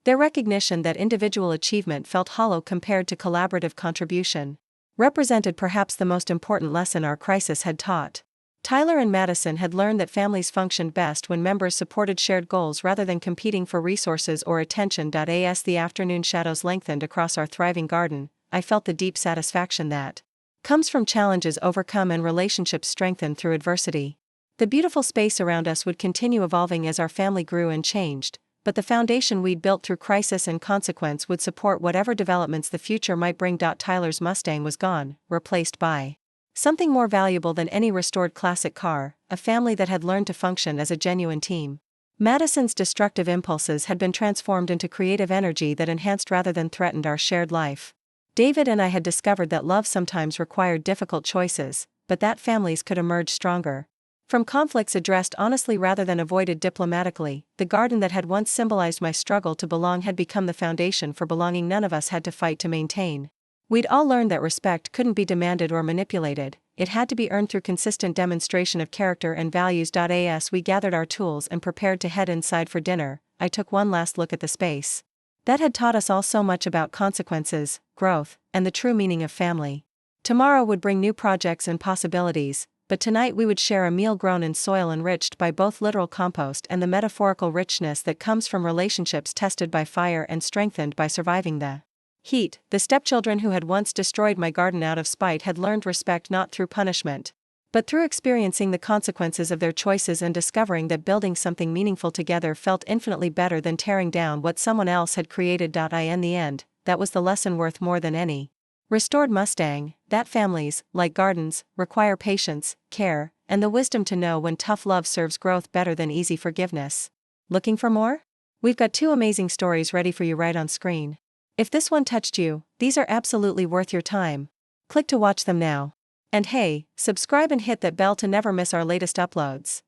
Their recognition that individual achievement felt hollow compared to collaborative contribution represented perhaps the most important lesson our crisis had taught. Tyler and Madison had learned that families functioned best when members supported shared goals rather than competing for resources or attention. As the afternoon shadows lengthened across our thriving garden, I felt the deep satisfaction that comes from challenges overcome and relationships strengthened through adversity. The beautiful space around us would continue evolving as our family grew and changed, but the foundation we'd built through crisis and consequence would support whatever developments the future might bring. Tyler's Mustang was gone, replaced by something more valuable than any restored classic car, a family that had learned to function as a genuine team. Madison's destructive impulses had been transformed into creative energy that enhanced rather than threatened our shared life. David and I had discovered that love sometimes required difficult choices, but that families could emerge stronger from conflicts addressed honestly rather than avoided diplomatically. The garden that had once symbolized my struggle to belong had become the foundation for belonging none of us had to fight to maintain. We'd all learned that respect couldn't be demanded or manipulated, it had to be earned through consistent demonstration of character and values. As we gathered our tools and prepared to head inside for dinner, I took one last look at the space that had taught us all so much about consequences, growth, and the true meaning of family. Tomorrow would bring new projects and possibilities, but tonight we would share a meal grown in soil enriched by both literal compost and the metaphorical richness that comes from relationships tested by fire and strengthened by surviving the heat. The stepchildren who had once destroyed my garden out of spite had learned respect not through punishment, but through experiencing the consequences of their choices and discovering that building something meaningful together felt infinitely better than tearing down what someone else had created. In the end, that was the lesson worth more than any restored Mustang, that families, like gardens, require patience, care, and the wisdom to know when tough love serves growth better than easy forgiveness. Looking for more? We've got 2 amazing stories ready for you right on screen. If this one touched you, these are absolutely worth your time. Click to watch them now. And hey, subscribe and hit that bell to never miss our latest uploads.